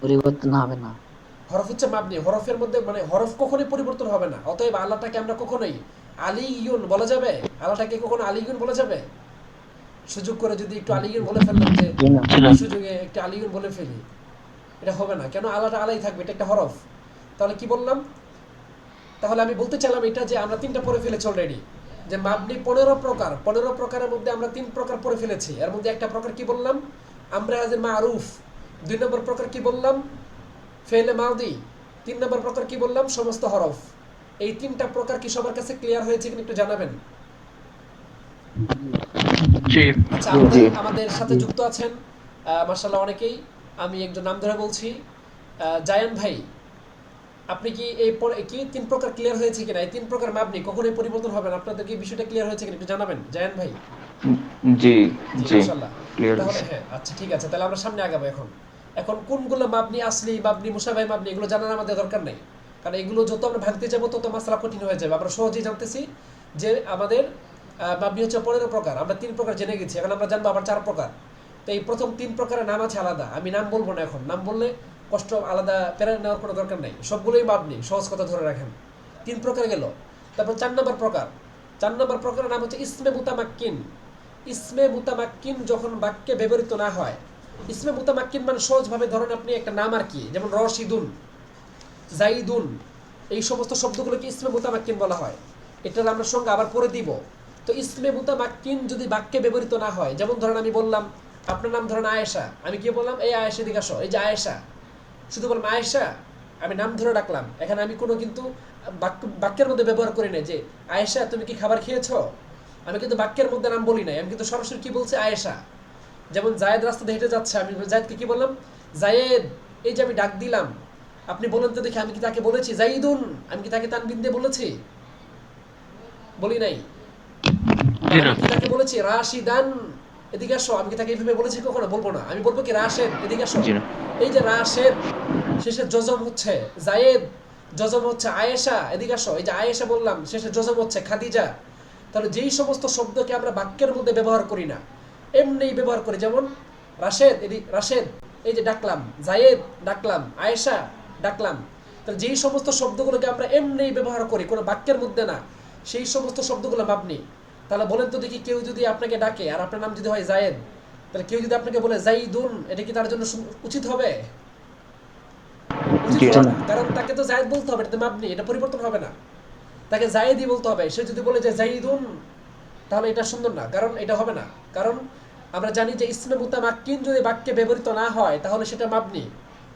পরিবর্তন হবে না। হরফ হচ্ছে মাবনি, হরফের মধ্যে মানে হরফ কখনোই পরিবর্তন হবে না। অতএব আল্লাহটাকে আমরা কখনোই আলিয়ুন বলা যাবে? আল্লাহটাকে কখনো আলিয়ুন বলা যাবে? সুযোগ করে যদি একটু আলিয়ুন বলে ফেললাম, যে সুযোগে একটু আলিয়ুন বলে ফেলি, এটা হবে না। কেন? আল্লাহটা আলাই থাকবে, এটা একটা হরফ। তাহলে কি বললাম? তাহলে আমি বলতে চাইলাম এটা যে আমরা 3টা পড়ে ফেলেছি অলরেডি, যে মাবনি 15 প্রকার, 15 প্রকারের মধ্যে আমরা 3 প্রকার পড়ে ফেলেছি। এর মধ্যে একটা প্রকার কি বললাম? আমরে হাজির মারুফ। 2 নম্বর প্রকার কি বললাম? ফেলে মাদি। 3 নম্বর প্রকার কি বললাম? সমস্ত হরফ। এই 3টা প্রকার কি সবার কাছে ক্লিয়ার হয়েছে কিনা একটু জানাবেন। জি আচ্ছা, আমাদের সাথে যুক্ত আছেন মাশাআল্লাহ অনেকেই। আমি একজন নাম ধরে বলছি, জায়ান ভাই, আপনি কি এই কি 3 প্রকার ক্লিয়ার হয়েছে কিনা? এই 3 প্রকার মাবনি কখনোই পরিবর্তন হবে না। আপনাদের কি বিষয়টা ক্লিয়ার হয়েছে কিনা একটু জানাবেন জায়ান ভাই। জি জি মাশাআল্লাহ। ক্লিয়ার তাহলে হ্যাঁ, আচ্ছা ঠিক আছে, তাহলে আমরা সামনে আগাবো। এখন কোনগুলো মাবনি আসলি, মাবনি মুশাবাহ মাবনি, এগুলো জানার আমাদের দরকার নেই। কারণ এগুলো যত আমরা ভাঙতে যাব তত মাসলা কঠিন হয়ে যাবে। আমরা সহজেই জানতেছি যে আমাদের মাবনি হচ্ছে 15 প্রকার, আমরা 3 প্রকার জেনে গেছি, এখন আমরা জানবো আবার 4 প্রকার। তো এই প্রথম 3 প্রকারের নাম আছে আলাদা, আমি নাম বলবো না এখন, নাম বললে কষ্ট, আলাদা প্যারা নেওয়ার কোনো দরকার নেই, সবগুলোই মাবনি, সহজ কথা ধরে রাখেন। 3 প্রকার গেল। তারপর 4 নম্বর প্রকার, 4 নম্বর প্রকারের নাম হচ্ছে ইসমে মুতামাক্কিন। ইসমে মুতামাক্কিন যখন বাক্যে ব্যবহৃত না হয়, ইসমে মুতামাক্কিন মানে সহজভাবে ধরেন আপনি একটা নাম আর কি, যেমন রশিদুন, জাইদুন, এই সমস্ত শব্দগুলোকে ইসমে মুতামাক্কিন বলা হয়। এটার আমরা সঙ্গে আবার পরে দিব। তো ইসমে মুতামাক্কিন যদি বাক্যে ব্যবহৃত না হয়, যেমন ধরেন আমি বললাম আপনার নাম ধরেন আয়েশা, আমি কি বললাম? এই আয়েশা দিকে আসো, এই যে আয়েশা, শুধু বললাম আয়েশা, আমি নাম ধরে ডাকলাম। এখানে আমি কোনো কিন্তু বাক্যের মধ্যে ব্যবহার করি না যে আয়েশা তুমি কি খাবার খেয়েছো, আমি কিন্তু বাক্যের মধ্যে নাম বলি নাই, আমি কিন্তু সরাসরি কি বলছি, আয়েশা। যেমন জায়েদ রাস্তা দিয়ে হেঁটে যাচ্ছে, আমি জায়েদকে কি বললাম, জায়েদ, এই যে আমি ডাক দিলাম, আপনি বলেন তো দেখি আমি কি তাকে বলেছি জাইদুন, আমি কি তাকে তানবিন দিয়ে বলেছি? বলি নাই। জি না। আমি কি তাকে বলেছি রাশিদান, এদিকে আসো, আমি কি তাকে এইভাবে বলেছি? কখনো বলবো না। আমি বলবো কি রাশেদ, এদিকে আসো। জি না। এই যে রাশেদ, শেষে জজম হচ্ছে জায়েদ, জজম হচ্ছে আয়েশা, এদিকে আসো। এই যে আয়েশা বললাম, শেষে জজম হচ্ছে খাদিজা। তাহলে যেই সমস্ত শব্দকে আমরা বাক্যের মধ্যে ব্যবহার করি না, এমনি ব্যবহার করি, যেমন রাশেদ, রাশেদ, এই যে ডাকলাম, জায়েদ ডাকলাম, আয়েশা ডাকলাম। তাহলে যেই সমস্ত শব্দগুলোকে আমরা এমনি ব্যবহার করি, কোনো বাক্যের মধ্যে না, সেই সমস্ত শব্দগুলো মাবনি। তাহলে বলেন তো দেখি, কেউ যদি আপনাকে ডাকে আর আপনার নাম যদি হয় জায়েদ, তাহলে কেউ যদি আপনাকে বলে জাইদুন, এটা কি তার জন্য উচিত হবে? উচিত জি হবে না। না, কারণ তাকে তো জায়েদ বলতে হবে, এটা মাবনি, এটা পরিবর্তন হবে না। তাকে জায়েদই বলতে হবে। সে যদি বলে যে জাইদুন, তাহলে এটা সুন্দর না, কারণ এটা হবে না। কারণ আমরা জানি যে ইসমে মুতামাক্কিন যদি বাক্যে ব্যবহৃত না হয় তাহলে সেটা মাবনি।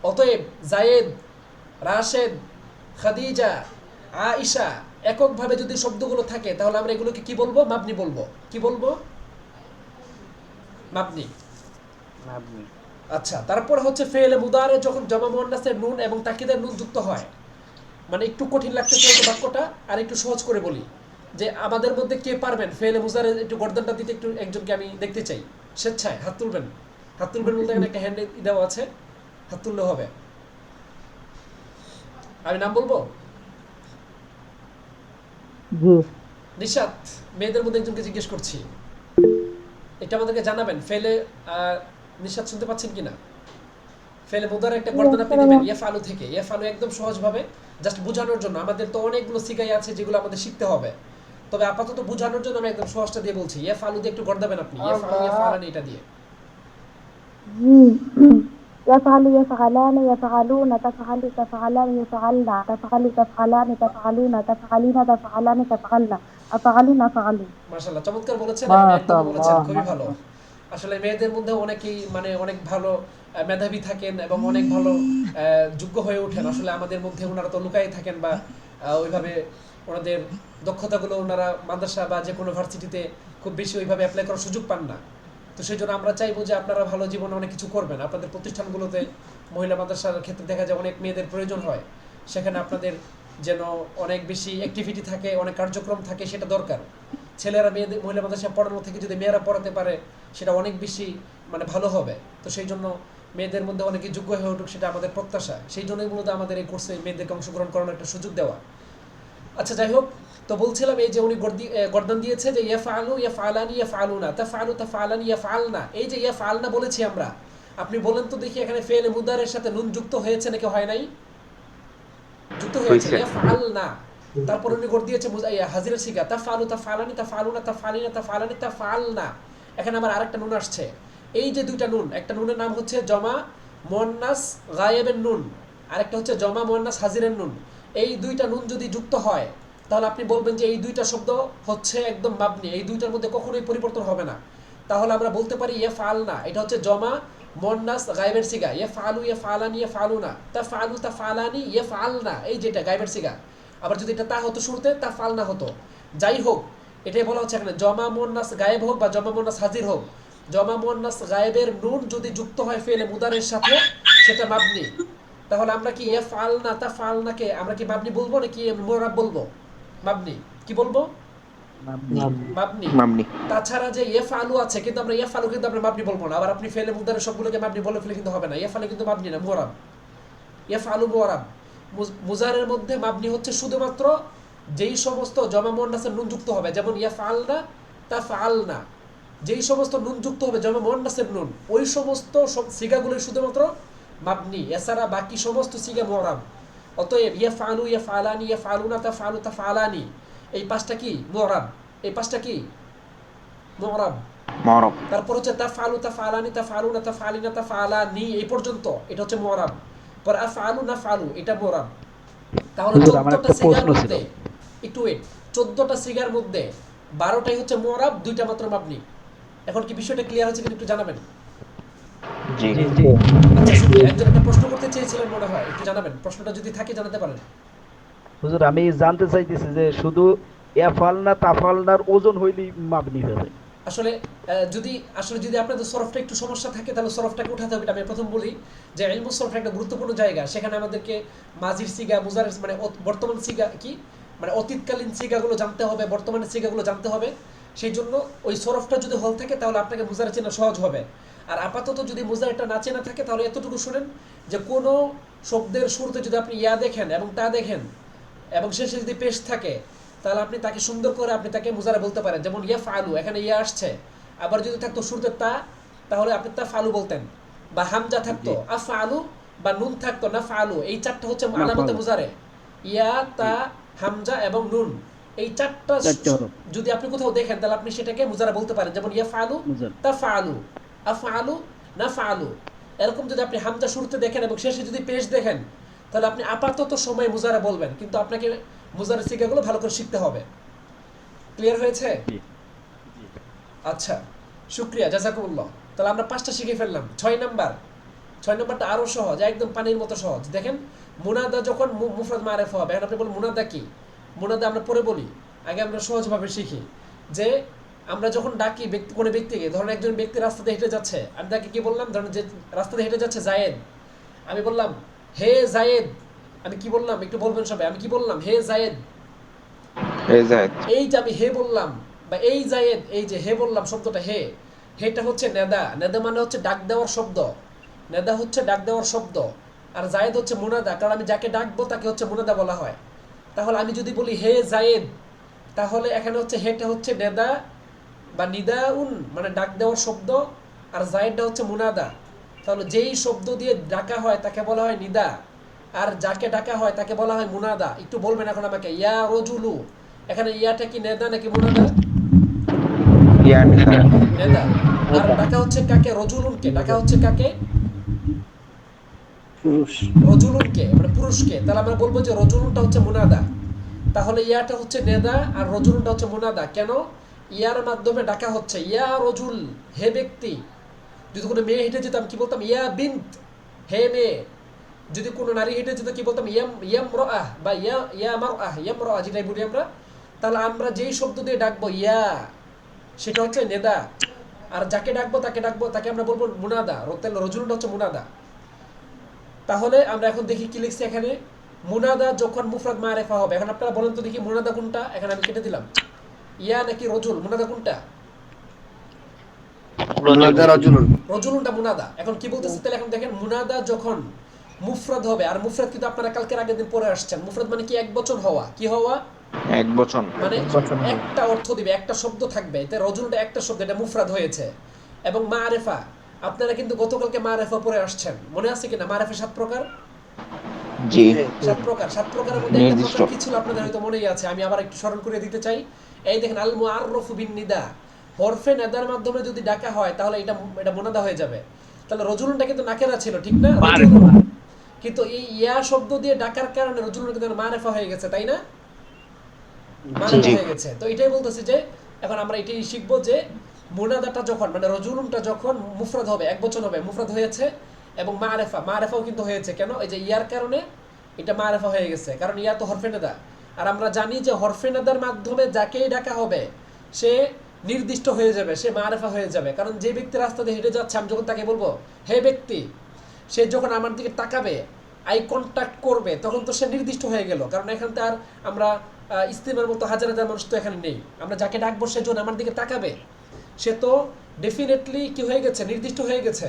অতএব জায়েদ, রাশেদ, খাদিজা, আয়েশা এককভাবে যদি শব্দগুলো থাকে তাহলে আমরা এগুলোকে কি বলবো? মাবনি বলবো। কি বলবো? মাবনি। আচ্ছা, তারপর হচ্ছে ফেলে মুদারে যখন জমা মুয়ান্নাসের নুন এবং তাকিদের নুন যুক্ত হয়, মানে একটু কঠিন লাগতেছে হয়তো বাক্যটা, আর একটু সহজ করে বলি, যে আমাদের মধ্যে কে পারবেন ফেলে মুজারে একটু গর্দনটা দিতে? একটু একজনকে আমি দেখতে চাই, স্বেচ্ছায় হাত তুলবেন। হাত তুলবেন বলতে এখানে একটা হ্যান্ড দেওয়া আছে, হাত তুললে হবে। আমি নাম বলবো, জি নিশাত। মেয়েদের মধ্যে একজনকে জিজ্ঞেস করছি, এটা আমাদেরকে জানাবেন। ফেলে নিশাত শুনতে পাচ্ছেন কিনা? ফেলে মুদারে একটা গর্দন আপনি দিবেন ইয়াফআলু থেকে। ইয়াফআলু একদম সহজভাবে, জাস্ট বোঝানোর জন্য। আমাদের তো অনেকগুলো সিগাই আছে যেগুলো আমাদের শিখতে হবে, তবে আপাতত বোঝানোর জন্য আমি একদম সহজটা দিয়ে বলছি। ইয়াফআলু দিয়ে একটু গর্দাবেন আপনি, ইয়াফআলু ইয়াফআলানি, এটা দিয়ে। يفعل يفعلان يفعلون تفعل تفعلان يفعلن تفعل تفعلان تفعلون تفعلين تفعلان تفعلن أفعلن أفعلوا মাশাআল্লাহ, চমৎকার বলেছেন এবং একদম বলেছেন, খুবই ভালো। আসলে মেয়েদের মধ্যে অনেকেই মানে অনেক ভালো মেধাবী থাকেন এবং অনেক ভালো যোগ্য হয়ে ওঠেন। আসলে আমাদের মধ্যে ওনারা তো লুকাই থাকেন, বা ওইভাবে ওনাদের দক্ষতাগুলো ওনারা মাদ্রাসা বা যে কোনো ভার্সিটিতে খুব বেশি ওইভাবে অ্যাপ্লাই করার সুযোগ পান না। তো সেই জন্য আমরা চাইবো যে আপনারা ভালো জীবনে অনেক কিছু করবেন। আপনাদের প্রতিষ্ঠানগুলোতে মহিলা মাদ্রাসার ক্ষেত্রে দেখা যায় অনেক মেয়েদের প্রয়োজন হয়, সেখানে আপনাদের যেন অনেক বেশি অ্যাক্টিভিটি থাকে, অনেক কার্যক্রম থাকে, সেটা দরকার। ছেলেরা মেয়েদের মহিলা মাদ্রাসায় পড়ানো থেকে যদি মেয়েরা পড়াতে পারে সেটা অনেক বেশি মানে ভালো হবে। তো সেই জন্য মেয়েদের মধ্যে অনেকে যোগ্য হয়ে উঠুক, সেটা আমাদের প্রত্যাশা। সেই জন্যই মূলত আমাদের এই কোর্সে মেয়েদেরকে অংশগ্রহণ করানোর একটা সুযোগ দেওয়া। আচ্ছা, যাই হোক, তো বলছিলাম এই যে উনি গর্দন দিয়েছে যে ইয়াফআলু ইয়াফআলানি ইয়াফআলুনা তাফআলু তাফআলানি ইয়াফআলনা। এই যে ইয়াফআলনা বলেছি আমরা, আপনি বলেন তো দেখি এখানে ফেলে মুদারের সাথে নুন যুক্ত হয়েছে নাকি হয় নাই? যুক্ত হয়েছে, ইয়াফআলনা। তারপর উনি গর্দ দিয়েছে হাজিরের সিগা, তাফআলু তাফআলানি তাফআলুনা তাফআলিনা তাফআলানি তাফআলনা। এখানে আমার আরেকটা নুন আসছে। এই যে দুইটা নুন, একটা নুনের নাম হচ্ছে জমা মুয়ান্নাস গায়েবের নুন, আরেকটা হচ্ছে জমা মুয়ান্নাস হাজিরের নুন। এই দুইটা নুন যদি যুক্ত হয় তাহলে আপনি বলবেন যে এই দুইটা শব্দ হচ্ছে একদম মাবনি, এই দুইটার মধ্যে কখনোই পরিবর্তন হবে না। তাহলে আমরা বলতে পারি ইয়াফআলনা, এটা হচ্ছে জমা মুয়ান্নাস গায়েবের সিগা। ইয়াফআলু ইয়াফআলানি ইয়াফআলুনা তাফআলু তাফআলানি ইয়াফআলনা, এই যেটা গায়েবের সিগা। আবার যদি এটা তা হতো শুরুতে, তাফআলনা হতো। যাই হোক, এটাই বলা হচ্ছে এখানে জমা মুয়ান্নাস গায়েব হোক বা জমা মুয়ান্নাস হাজির হোক, জমা মুয়ান্নাস গায়েবের নুন যদি যুক্ত হয় ফেলে মুদারের সাথে সেটা মাবনি। তাহলে আমরা কি ইয়াফআলনা তাফআলনাকে আমরা কি মাবনি বলবো নাকি মুরাব বলবো? মাবনি। কি বলবো? মাবনি। মামনি। তাছাড়া যে ইয়াফআলু আছে, কিন্তু আমরা ইয়াফআলু কিন্তু আমরা মাবনি বলবো না। আবার আপনি ফেলে মুদারের সবগুলোকে মাবনি বলে ফেলে কিন্তু হবে না। ইয়াফআলু কিন্তু মাবনি না, মুরাব। ইয়াফআলু মুরাব। মুজারের মধ্যে মাবনি হচ্ছে শুধুমাত্র যেই সমস্ত জমা মুয়ান্নাসের নুন যুক্ত হবে, যেমন ইয়াফআলনা তাফআলনা, যেই সমস্ত নুন যুক্ত হবে জমা মুয়ান্নাসের নুন, ওই সমস্ত সিগাগুলো শুধুমাত্র মাবনি, এছাড়া বাকি সমস্ত সিগা মুরাব। অতএব ইয়াফআলু ইয়াফআলানি ইয়াফআলুনা তাফআলু তাফআলানি, এই পাঁচটা কি মুরাব, এই পাঁচটা কি মুরাব। মুরাব। তারপর হচ্ছে তাফআলু তাফআলানি তাফআলুনা তাফআলিনা তাফআলানি, এই পর্যন্ত এটা হচ্ছে মুরাব। পর আফআলু নাফআলু, এটা মুরাব। তাহলে 14টা সিগার মধ্যে একটু ওয়েট, 14টা সিগার মধ্যে 12টাই হচ্ছে মুরাব, 2টা মাত্র মাবনি। এখন কি বিষয়টা ক্লিয়ার হচ্ছে কিনা একটু জানাবেন? জি। আচ্ছা, শুনুন, একজন একটা প্রশ্ন করতে চেয়েছিলেন মনে হয়, একটু জানাবেন, প্রশ্নটা যদি থাকে জানাতে পারেন। হুজুর, আমি জানতে চাইতেছি যে শুধু এফালনা তাফালনার ওজন হইলেই মাবনি হবে। আসলে যদি আপনাদের সরফটা একটু সমস্যা থাকে তাহলে সরফটাকে উঠাতে হবে। এটা আমি প্রথম বলি যে ইলমুস সরফ একটা গুরুত্বপূর্ণ জায়গা, সেখানে আমাদেরকে মাজির সিগা, মুজারের মানে বর্তমান সিগা কি মানে অতীতকালীন সিগাগুলো জানতে হবে, বর্তমানের সিগাগুলো জানতে হবে। সেই জন্য ওই সরফটা যদি হল থাকে তাহলে আপনাকে মুজারে চেনা সহজ হবে। আর আপাতত যদি মুজারেটা না চেনা থাকে তাহলে এতটুকু শুনেন যে কোনো শব্দের শুরুতে যদি আপনি ইয়া দেখেন এবং তা দেখেন এবং শেষে যদি পেশ থাকে তাহলে আপনি তাকে সুন্দর করে আপনি তাকে মুজারে বলতে পারেন। যেমন ইয়া ফালু, এখানে ইয়া আসছে, আবার যদি থাকতো শুরুতে তা তাহলে আপনি তা ফালু বলতেন, বা হামজা থাকতো আফা আলু, বা নুন থাকতো না ফালু। এই চারটা হচ্ছে আলামতে মুজারে, ইয়া, তা, হামজা এবং নুন। এই চারটা যদি আপনি কোথাও দেখেন তাহলে আপনি সেটাকে মুজারে বলতে পারেন। যেমন ইয়া ফালু, তা ফালু, আফা আলু, না ফালু। এরকম যদি আপনি হামজা শুরুতে দেখেন এবং শেষে যদি পেশ দেখেন তাহলে আপনি আপাতত সময় মুজারে বলবেন, কিন্তু আপনাকে মুজারে সিগাগুলো ভালো করে শিখতে হবে। ক্লিয়ার হয়েছে? আচ্ছা, শুকরিয়া, জাযাকুমুল্লাহ। তাহলে আমরা 5টা শিখে ফেললাম। 6 নাম্বারটা আরো সহজ, একদম পানির মতো সহজ। দেখেন, মুনাদা যখন মুফরাদ মারিফা হবে, এখন আপনি বলেন মুনাদা কি? মুনাদা আমরা পরে বলি, আগে আমরা সহজভাবে শিখি। যে আমরা যখন ডাকি কোনো ব্যক্তিকে, ধরেন একজন ব্যক্তি রাস্তা দিয়ে হেঁটে যাচ্ছে, আমি তাকে কি বললাম? ধরেন যে রাস্তা দিয়ে হেঁটে যাচ্ছে জায়েদ, আমি বললাম হে জায়েদ। আমি কি বললাম একটু বলবেন সবাই? আমি কি বললাম? হে জায়েদ। এই যে আমি হে বললাম বা এই জায়েদ, এই যে হে বললাম শব্দটা, হেটা হচ্ছে নেদা। নেদা মানে হচ্ছে ডাক দেওয়ার শব্দ, নেদা হচ্ছে ডাক দেওয়ার শব্দ। আর জায়েদ হচ্ছে মুনাদা, কারণ আমি যাকে ডাকবো তাকে হচ্ছে মুনাদা বলা হয়। তাহলে আমি যদি বলি হে জায়েদ, তাহলে এখানে হচ্ছে হেটা হচ্ছে নেদা বা নিদাউন মানে ডাক দেওয়ার শব্দ, আর জায়েদটা হচ্ছে মুনাদা। তাহলে যেই শব্দ দিয়ে ডাকা হয় তাকে বলা হয় নিদা, আর যাকে ডাকা হয় তাকে বলা হয় মুনাদা। একটু বলবেন এখন আমাকে, ইয়া রজুলু, এখানে ইয়াটা কি নেদা নাকি মুনাদা? নেদা। আর ডাকা হচ্ছে কাকে? রজুলুনকে। ডাকা হচ্ছে কাকে? রজুলুনকে, মানে পুরুষকে। তাহলে আমরা বলবো যে রজুলুনটা হচ্ছে মুনাদা। তাহলে ইয়াটা হচ্ছে নেদা আর রজুলুনটা হচ্ছে মুনাদা। কেন? ইয়ার মাধ্যমে ডাকা হচ্ছে, ইয়া রজুল, হে ব্যক্তি। যদি কোনো মেয়ে হেঁটে যেতাম কি বলতাম? ইয়া বিন্ত, হে মেয়ে। যদি কোনো নারী হেঁটে যেত কি বলতাম? ইয়ামরাআহ বা ইয়ামারআহ, ইয়ামরাআহ যেটাই বলি আমরা। তাহলে আমরা যেই শব্দ দিয়ে ডাকবো ইয়া, সেটা হচ্ছে নেদা। আর যাকে ডাকবো তাকে আমরা বলবো মুনাদা। রজুলটা হচ্ছে মুনাদা। তাহলে আমরা এখন দেখি কি লিখছি এখানে। মুনাদা যখন মুফরাদ মারিফা হবে, এখন আপনারা বলেন তো দেখি মুনাদা কোনটা? এখানে আমি কেটে দিলাম, ইয়া নাকি রজুল? মুনাদা কোনটা? রজুলুনটা মুনাদা। এখন কি বলতেছে তাহলে? এখন দেখেন, মুনাদা যখন মুফরাদ হবে, আর মুফরাদ কিন্তু আপনারা কালকের আগের দিন পড়ে আসছেন। মুফরাদ মানে কি? এক বচন হওয়া। কি হওয়া? এক বচন, মানে একটা অর্থ দিবে, একটা শব্দ থাকবে। এতে রজুলটা একটা শব্দ, এটা মুফরাদ হয়েছে। এবং মারিফা, আপনারা কিন্তু গতকালকে মারিফা পড়ে আসছেন, মনে আছে কিনা? মারিফা 7 প্রকার। জি, 7 প্রকার। 7 প্রকারের মধ্যে একটা প্রকার কি ছিল আপনাদের হয়তো মনেই আছে, আমি আবার একটু স্মরণ করে দিতে চাই। এই দেখেন, আল মুআররাফু বিন নিদা, হরফে নেদার মাধ্যমে যদি ডাকা হয় তাহলে এটা মুনাদা হয়ে যাবে। তাহলে রজুলুনটা কিন্তু নাকেরা ছিল, ঠিক না? কিন্তু এই ইয়া শব্দ দিয়ে ডাকার কারণে রজুলুন কিন্তু মারিফা হয়ে গেছে, তাই না? মারিফা হয়ে গেছে। তো এটাই বলতেছি যে এখন আমরা এটাই শিখবো যে মুনাদাটা যখন মানে রজুলুনটা যখন মুফরাদ হবে, এক বচন হবে, মুফরাদ হয়েছে, এবং মারিফাও কিন্তু হয়েছে। কেন? এই যে ইয়ার কারণে এটা মারিফা হয়ে গেছে, কারণ ইয়া তো হরফে নেদা। আর আমরা জানি যে হরফে নেদার মাধ্যমে যাকেই ডাকা হবে সে নির্দিষ্ট হয়ে যাবে, সে মারিফা হয়ে যাবে। কারণ যে ব্যক্তি রাস্তা দিয়ে হেঁটে যাচ্ছে, আমি যখন তাকে বলবো হে ব্যক্তি, সে যখন আমার দিকে তাকাবে, আই কন্ট্যাক্ট করবে, তখন তো সে নির্দিষ্ট হয়ে গেল। কারণ এখানে তার আমরা ইস্তিমার মতো হাজার হাজার মানুষ তো এখানে নেই। আমরা যাকে ডাকবো সে যখন আমার দিকে তাকাবে, সে তো ডেফিনেটলি কি হয়ে গেছে? নির্দিষ্ট হয়ে গেছে।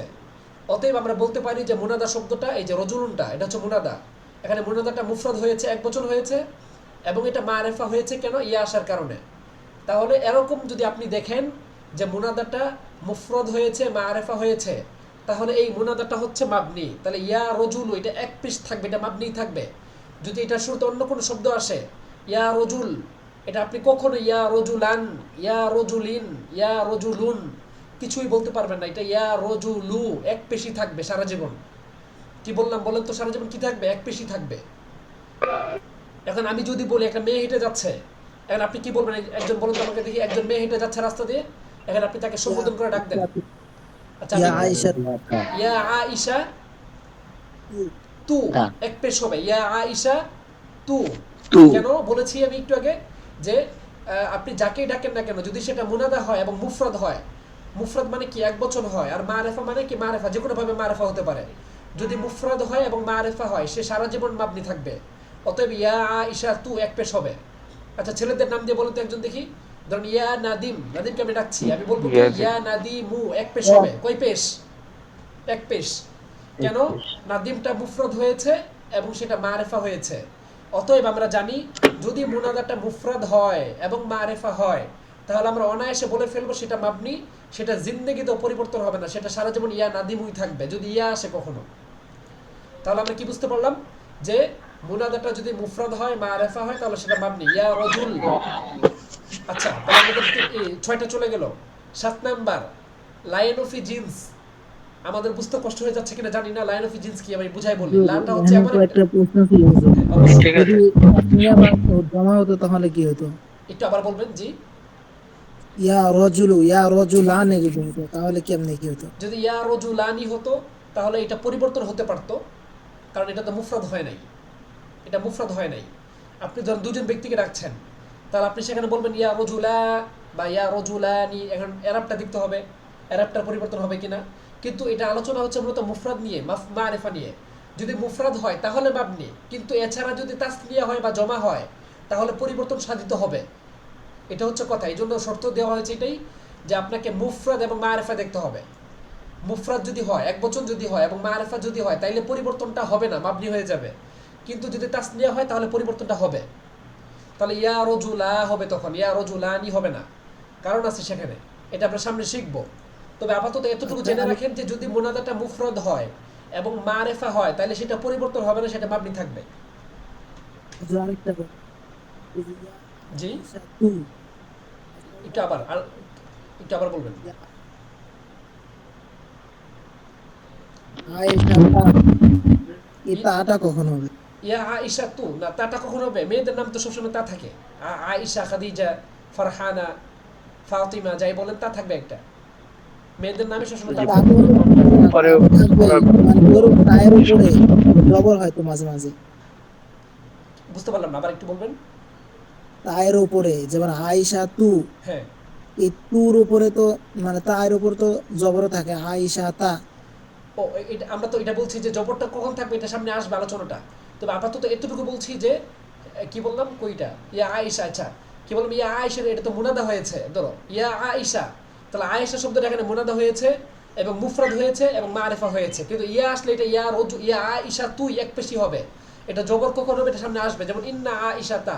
অতএব আমরা বলতে পারি যে মুনাদা শব্দটা, এই যে রজুলুনটা, এটা হচ্ছে মুনাদা। এখানে মুনাদাটা মুফরাদ হয়েছে, এক বচন হয়েছে, এবং এটা মারিফা হয়েছে। কেন? ইয়া আসার কারণে। তাহলে এরকম যদি আপনি দেখেন যে মুনাদাটা মুফরাদ হয়েছে, মারিফা হয়েছে, তাহলে এই মুনাদাটা হচ্ছে মাবনি। তাহলে ইয়া রজুল, এটা এক পিস থাকবে, এটা মাবনি থাকবে। যদি এটা শুরুতে অন্য কোনো শব্দ আসে, ইয়া রজুল, এটা আপনি কখনো ইয়া রজুলান, ইয়া রজুলিন, ইয়া রজুলুন কিছুই বলতে পারবেন না। এটা ইয়া রজুলু, এক পেশি থাকবে সারা জীবন। কি বললাম বলেন তো? সারা জীবন কি থাকবে? এক পেশি থাকবে। এখন আমি যদি বলি একটা মেয়ে হেঁটে যাচ্ছে, এখন আপনি কি বলবেন? একজন বলুন তো আমাকে দেখি, একজন মেয়ে হেঁটে যাচ্ছে রাস্তা দিয়ে, এখন আপনি তাকে সম্বোধন করে ডাক দেন। আচ্ছা, ইয়া আয়েশা তু, এক পেশ হবে, ইয়া আয়েশা তু। কেন বলেছি আমি একটু আগে যে আপনি যাকেই ডাকেন না কেন, যদি সেটা মুনাদা হয় এবং মুফরাদ হয়, মুফরাদ মানে কি এক বচন হয়, আর মারেফা মানে কি মারেফা যে কোনো ভাবে মারেফা হতে পারে, যদি মুফরাদ হয় এবং মারেফা হয় সে সারা জীবন মাবনি থাকবে। অতএব ইয়া আয়েশা তু এক পেশ হবে। আচ্ছা ছেলেদের নাম দিয়ে বলুন তো একজন দেখি, ধরুন ইয়া নাদিম, নাদিমকে আমি ডাকছি, আমি বলবো কি ইয়া নাদিমু, এক পেশ হবে। কয় পেশ? এক পেশ। কেন? নাদিমটা মুফরাদ হয়েছে এবং সেটা মারেফা হয়েছে। অতএব আমরা জানি যদি মুনাদাটা মুফরাদ হয় এবং মারেফা হয় তাহলে আমরা অনায়াসে বলে ফেলবো সেটা মাবনি, সেটা জিন্দেগিতেও পরিবর্তন হবে না, সেটা সারা জীবন ইয়া নাদিমুই থাকবে যদি ইয়া আসে কখনো। তাহলে আমরা কি বুঝতে পারলাম যে মুনাদাটা যদি মুফরাদ হয় মারেফা হয় তাহলে সেটা মাবনি, ইয়া রাজুল। আচ্ছা তাহলে আমাদের 6টা চলে গেল। 7 নাম্বার লাইন অফ জিন্স। আমাদের বুঝতে কষ্ট হয়ে যাচ্ছে কিনা জানি না, লাইন অফ জিন্স কি আমি বুঝাই বলি। লাটা হচ্ছে এমন একটা, একটা প্রশ্ন ছিল হুজুর। ঠিক আছে। যদি তাসনিয়া বা জমা হতো তাহলে কি হতো? একটু আবার বলবেন জি। ইয়া রজুলু ইয়া রজুলানে যদি হতো তাহলে কেমনে কি হতো? যদি ইয়া রজুলানি হতো তাহলে এটা পরিবর্তন হতে পারতো, কারণ এটা তো মুফরাদ হয় নাই, এটা মুফরাদ হয় নাই। আপনি ধরুন দুজন ব্যক্তিকে ডাকছেন, তাহলে আপনি সেখানে বলবেন ইয়া রজুলা বা ইয়া রজুলানি, এখন এরাবটা দেখতে হবে এরাবটার পরিবর্তন হবে কিনা। কিন্তু এটা আলোচনা হচ্ছে মূলত মুফরাদ নিয়ে, মারিফা নিয়ে। যদি মুফরাদ হয় তাহলে মাবনি, কিন্তু এছাড়া যদি তাসনিয়া হয় বা জমা হয় তাহলে পরিবর্তন সাধিত হবে। এটা হচ্ছে কথা। এই জন্য শর্ত দেওয়া হয়েছে এটাই যে আপনাকে মুফরাদ এবং মারিফা দেখতে হবে। মুফরাদ যদি হয়, এক বচন যদি হয় এবং মারিফা যদি হয় তাইলে পরিবর্তনটা হবে না, মাবনি হয়ে যাবে। কিন্তু যদি তাসনিয়া হয় তাহলে পরিবর্তনটা হবে। তাহলে ইয়া রজুলা হবে, তখন ইয়া রজুলানি হবে না, কারণ আছে সেখানে, এটা আমরা সামনে শিখবো। তবে আপাতত এতটুকু জেনে রাখেন যে যদি মুনাদাটা মুফরাদ হয় এবং মারিফা হয় তাহলে সেটা পরিবর্তন হবে না, সেটা মাবনি থাকবে। হুজুর আরেকটা কথা, এই যে ইয়া জি আয়েশা তু, একটু আবার বলবেন। আয়েশা তা, এই তাটা কখন হবে? ইয়া আয়েশা তু না, তাটা কখন হবে? মেয়েদের নাম তো সবসময় তা থাকে, আয়েশা, খাদিজা, ফারহানা, ফাতিমা, যাই বলেন তা থাকবে একটা। মেয়েদের নামে সবসময় তা তা থাকবে। তো পরে থাকবেই, মানে ওর তায়ের উপরে জবর হয়তো মাঝে মাঝে, বুঝতে পারলাম না, আবার একটু বলবেন। তায়ের উপরে যেমন আয়েশা তু, হ্যাঁ, এই তুর উপরে তো মানে তায়ের উপর তো জবর থাকে, আয়েশা তা। ও এটা আমরা তো এটা বলছি যে জবরটা কখন থাকবে এটা সামনে আসবে আলোচনাটা। তবে আপাতত এতটুকু বলছি যে কি বললাম কইটা, ইয়া আয়েশা। আচ্ছা কি বললাম, ইয়া আয়েশা, এটা তো মুনাদা হয়েছে। ধরো ইয়া আয়েশা, তাহলে আয়েশা শব্দটা এখানে মুনাদা হয়েছে এবং মুফরাদ হয়েছে এবং মারিফা হয়েছে, কিন্তু ইয়া আসলে এটা ইয়া রজু, ইয়া আয়েশা তুই এক পেশি হবে। এটা জবর কখন হবে এটা সামনে আসবে, যেমন ইন্না আয়েশা তা,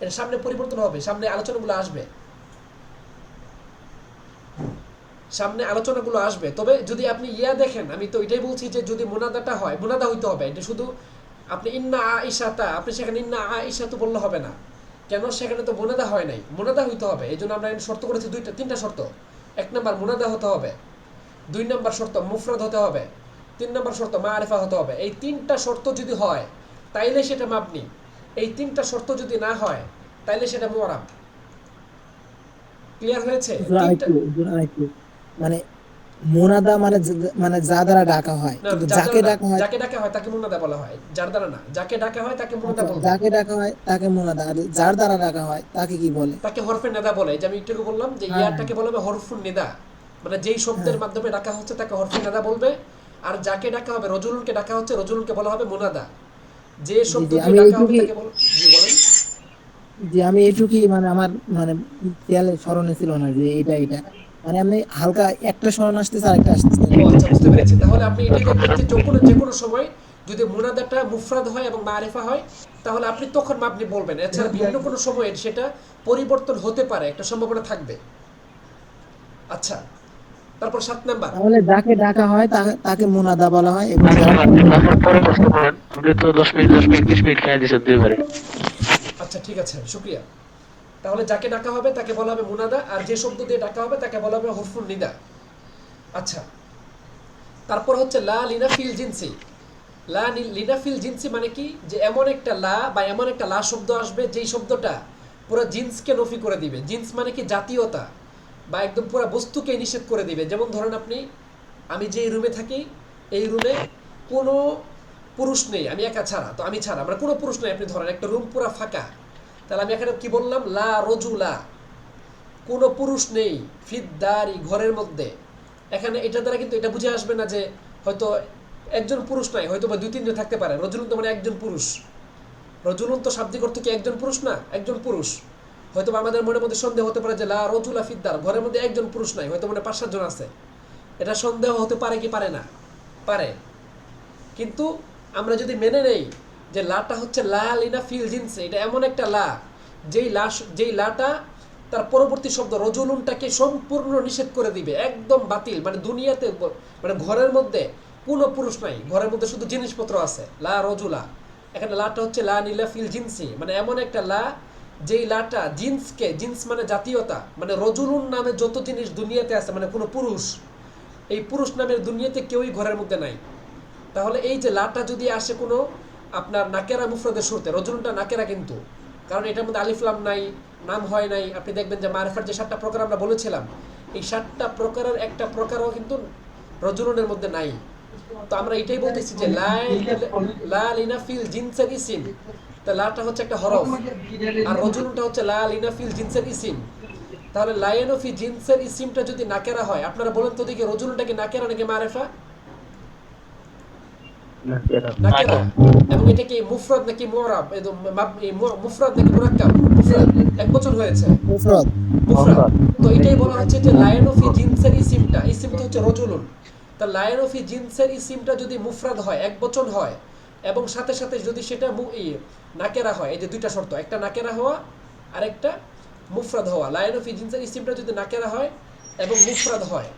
এটা সামনে পরিবর্তন হবে, সামনে আলোচনাগুলো আসবে, সামনে আলোচনাগুলো আসবে। তবে যদি আপনি ইয়া দেখেন, আমি তো এটাই বলছি যে যদি মুনাদাটা হয়, মুনাদা হইতে হবে। এটা শুধু আপনি ইন্না আয়েশা তা, আপনি সেখানে ইন্না আয়েশা তো বললে হবে না, কেন? সেখানে তো মুনাদা হয় নাই, মুনাদা হইতে হবে। এই জন্য আমরা শর্ত করেছি তিনটা শর্ত। 1 নাম্বার মুনাদা হতে হবে, 2 নাম্বার শর্ত মুফরাদ হতে হবে, 3 নাম্বার শর্ত মারিফা হতে হবে। এই 3টা শর্ত যদি হয় তাইলে সেটা মাবনি, এই 3টা শর্ত যদি না হয় তাইলে সেটা মুআরাব। ক্লিয়ার হয়েছে? মানে মুনাদা মানে মানে যা দ্বারা ডাকা হয়, না, কিন্তু যার যাকে দ্বারা না, ডাকা হয়, যাকে ডাকা হয় তাকে মুনাদা বলা হয়, যার দ্বারা না। যাকে ডাকা হয় তাকে মুনাদা আচ্ছা, বলবে, যাকে ডাকা হয় তাকে মুনাদা, আর যার দ্বারা ডাকা হয় তাকে কি বলে? তাকে হরফে নেদা বলে। যে আমি একটু আগে বললাম যে হ্যাঁ, ইয়াটাকে বলা হবে হরফুন নেদা, মানে যেই শব্দের হ্যাঁ। মাধ্যমে ডাকা হচ্ছে তাকে হরফে নেদা বলবে। আর যাকে ডাকা হবে, রজুলুনকে ডাকা হচ্ছে, রজুলুনকে বলা হবে মুনাদা। যে শব্দ দিয়ে আমি ডাকা হবে এইটুকুই, তাকে বল। জি বলেন। যে আমি এইটুকুই মানে আমার মানে খেয়ালে স্মরণে ছিল না যে এটা মানে আমি হালকা একটা স্মরণ আসতেছে আর একটা আসতেছে না। ও আচ্ছা, বুঝতে পেরেছি। তাহলে আপনি এটাই দেখবেন যে যে কোনো সময় যদি মুনাদাটা মুফরাদ হয় এবং মারিফা হয় তাহলে আপনি তখন মাবনি বলবেন। এছাড়া ভিন্ন কোনো সময়ে সেটা পরিবর্তন হতে পারে, একটা সম্ভাবনা থাকবে। আচ্ছা, তারপর 7 নাম্বার। তাহলে যাকে ডাকা হয় তাকে মুনাদা বলা হয়, এবং তারপর পরে প্রশ্ন করেন, আপনি তো 10 মিনিট 20 মিনিট খেয়ে দিচ্ছেন দুইবারে। আচ্ছা ঠিক আছে, শুক্রিয়া। তাহলে যাকে ডাকা হবে তাকে বলা হবে মুনাদা, আর যে শব্দ দিয়ে ডাকা হবে তাকে বলা হবে হরফুন নিদা। আচ্ছা, তারপর হচ্ছে লা লিনাফিল জিনসি। লা লিনাফিল জিনসি মানে কি? যে এমন একটা লা বা এমন একটা লা শব্দ আসবে যেই শব্দটা পুরো জিন্সকে নফি করে দিবে। জিন্স মানে কি? জাতীয়তা, বা একদম পুরো বস্তুকে নিষেধ করে দিবে। যেমন ধরেন আমি যেই রুমে থাকি এই রুমে কোনো পুরুষ নেই, আমি একা ছাড়া, তো আমি ছাড়া মানে কোনো পুরুষ নেই। আপনি ধরেন একটা রুম পুরো ফাঁকা, তাহলে আমি এখানে কি বললাম? লা রজুলা। কোনো পুরুষ নেই ফিদ্দারি ঘরের মধ্যে। এখানে এটা দ্বারা কিন্তু এটা বুঝে আসবে না যে হয়তো একজন পুরুষ নাই, হয়তো বা 2-3 জন থাকতে পারে। রজুলুন তো মানে একজন পুরুষ। রজুলুন তো শাব্দিক অর্থ কি একজন পুরুষ না, একজন পুরুষ। হয়তো বা আমাদের মনের মধ্যে সন্দেহ হতে পারে যে লা রজুলা ফিদ্দার, ঘরের মধ্যে একজন পুরুষ নাই, হয়তো মানে 5-7 জন আছে। এটা সন্দেহ হতে পারে কি পারে না? পারে। কিন্তু আমরা যদি মেনে নেই যে লাটা হচ্ছে লা লিনা ফিল জিনসে, এটা এমন একটা লা যেই লাটা তার পরবর্তী শব্দ রজুলুনটাকে সম্পূর্ণ নিষেধ করে দিবে, একদম বাতিল। মানে দুনিয়াতে মানে ঘরের মধ্যে কোনো পুরুষ নাই, ঘরের মধ্যে শুধু জিনিসপত্র আছে। লা রজুলা, এখানে লাটা হচ্ছে লা নিলা ফিল জিনসি, মানে এমন একটা লা যেই লাটা জিন্সকে, জিন্স মানে জাতীয়তা, মানে রজুলুন নামে যত জিনিস দুনিয়াতে আছে, মানে কোনো পুরুষ, এই পুরুষ নামের দুনিয়াতে কেউই ঘরের মধ্যে নাই। তাহলে এই যে লাটা যদি আসে কোনো আপনার নাকেরা মুফরাদের শুরুতে, রজুলুনটা নাকেরা কিন্তু, কারণ এটার মধ্যে আলিফ লাম নাই, নাম হয় নাই। আপনি দেখবেন যে মারিফার যে 7টা প্রকার আমরা বলেছিলাম, এই 7টা প্রকারের একটা প্রকারও কিন্তু রজুলুনের মধ্যে নাই। তো আমরা এটাই বলতেছি যে লা লিনা ফিল জিনসের ইসিম, তা লাটা হচ্ছে একটা হরফ, আর রজুলুনটা হচ্ছে লা লিনা ফিল জিনসের ইসিম। তাহলে লায়ন ফি জিনসের ইসিমটা যদি নাকেরা হয়, আপনারা বলেন তো দেখি রজুলুনটা কি নাকেরা নাকি মারিফা? নাকেরা। এবং এটা কি মুফরাদ নাকি মুরাব? মুফরাদ নাকি মুরাক্কাব? মুফরাদ, এক বচন হয়েছে মুফরাদ। মুফরাদ। তো এটাই বলা হচ্ছে যে লায়ন ফি জিনসের ইসিমটা, ইসিমটা হচ্ছে রজুলুন। তা লায়ন ফি জিনসের ইসিমটা যদি মুফরাদ হয়, এক বচন হয়, এবং সাথে সাথে যদি সেটা নাকেরা হয়, এই যে দুইটা শর্ত, একটা নাকেরা হওয়া আর একটা মুফরাদ হওয়া। লায়ন ফি জিনসের ইসিমটা যদি নাকেরা হয় এবং মুফরাদ হয়,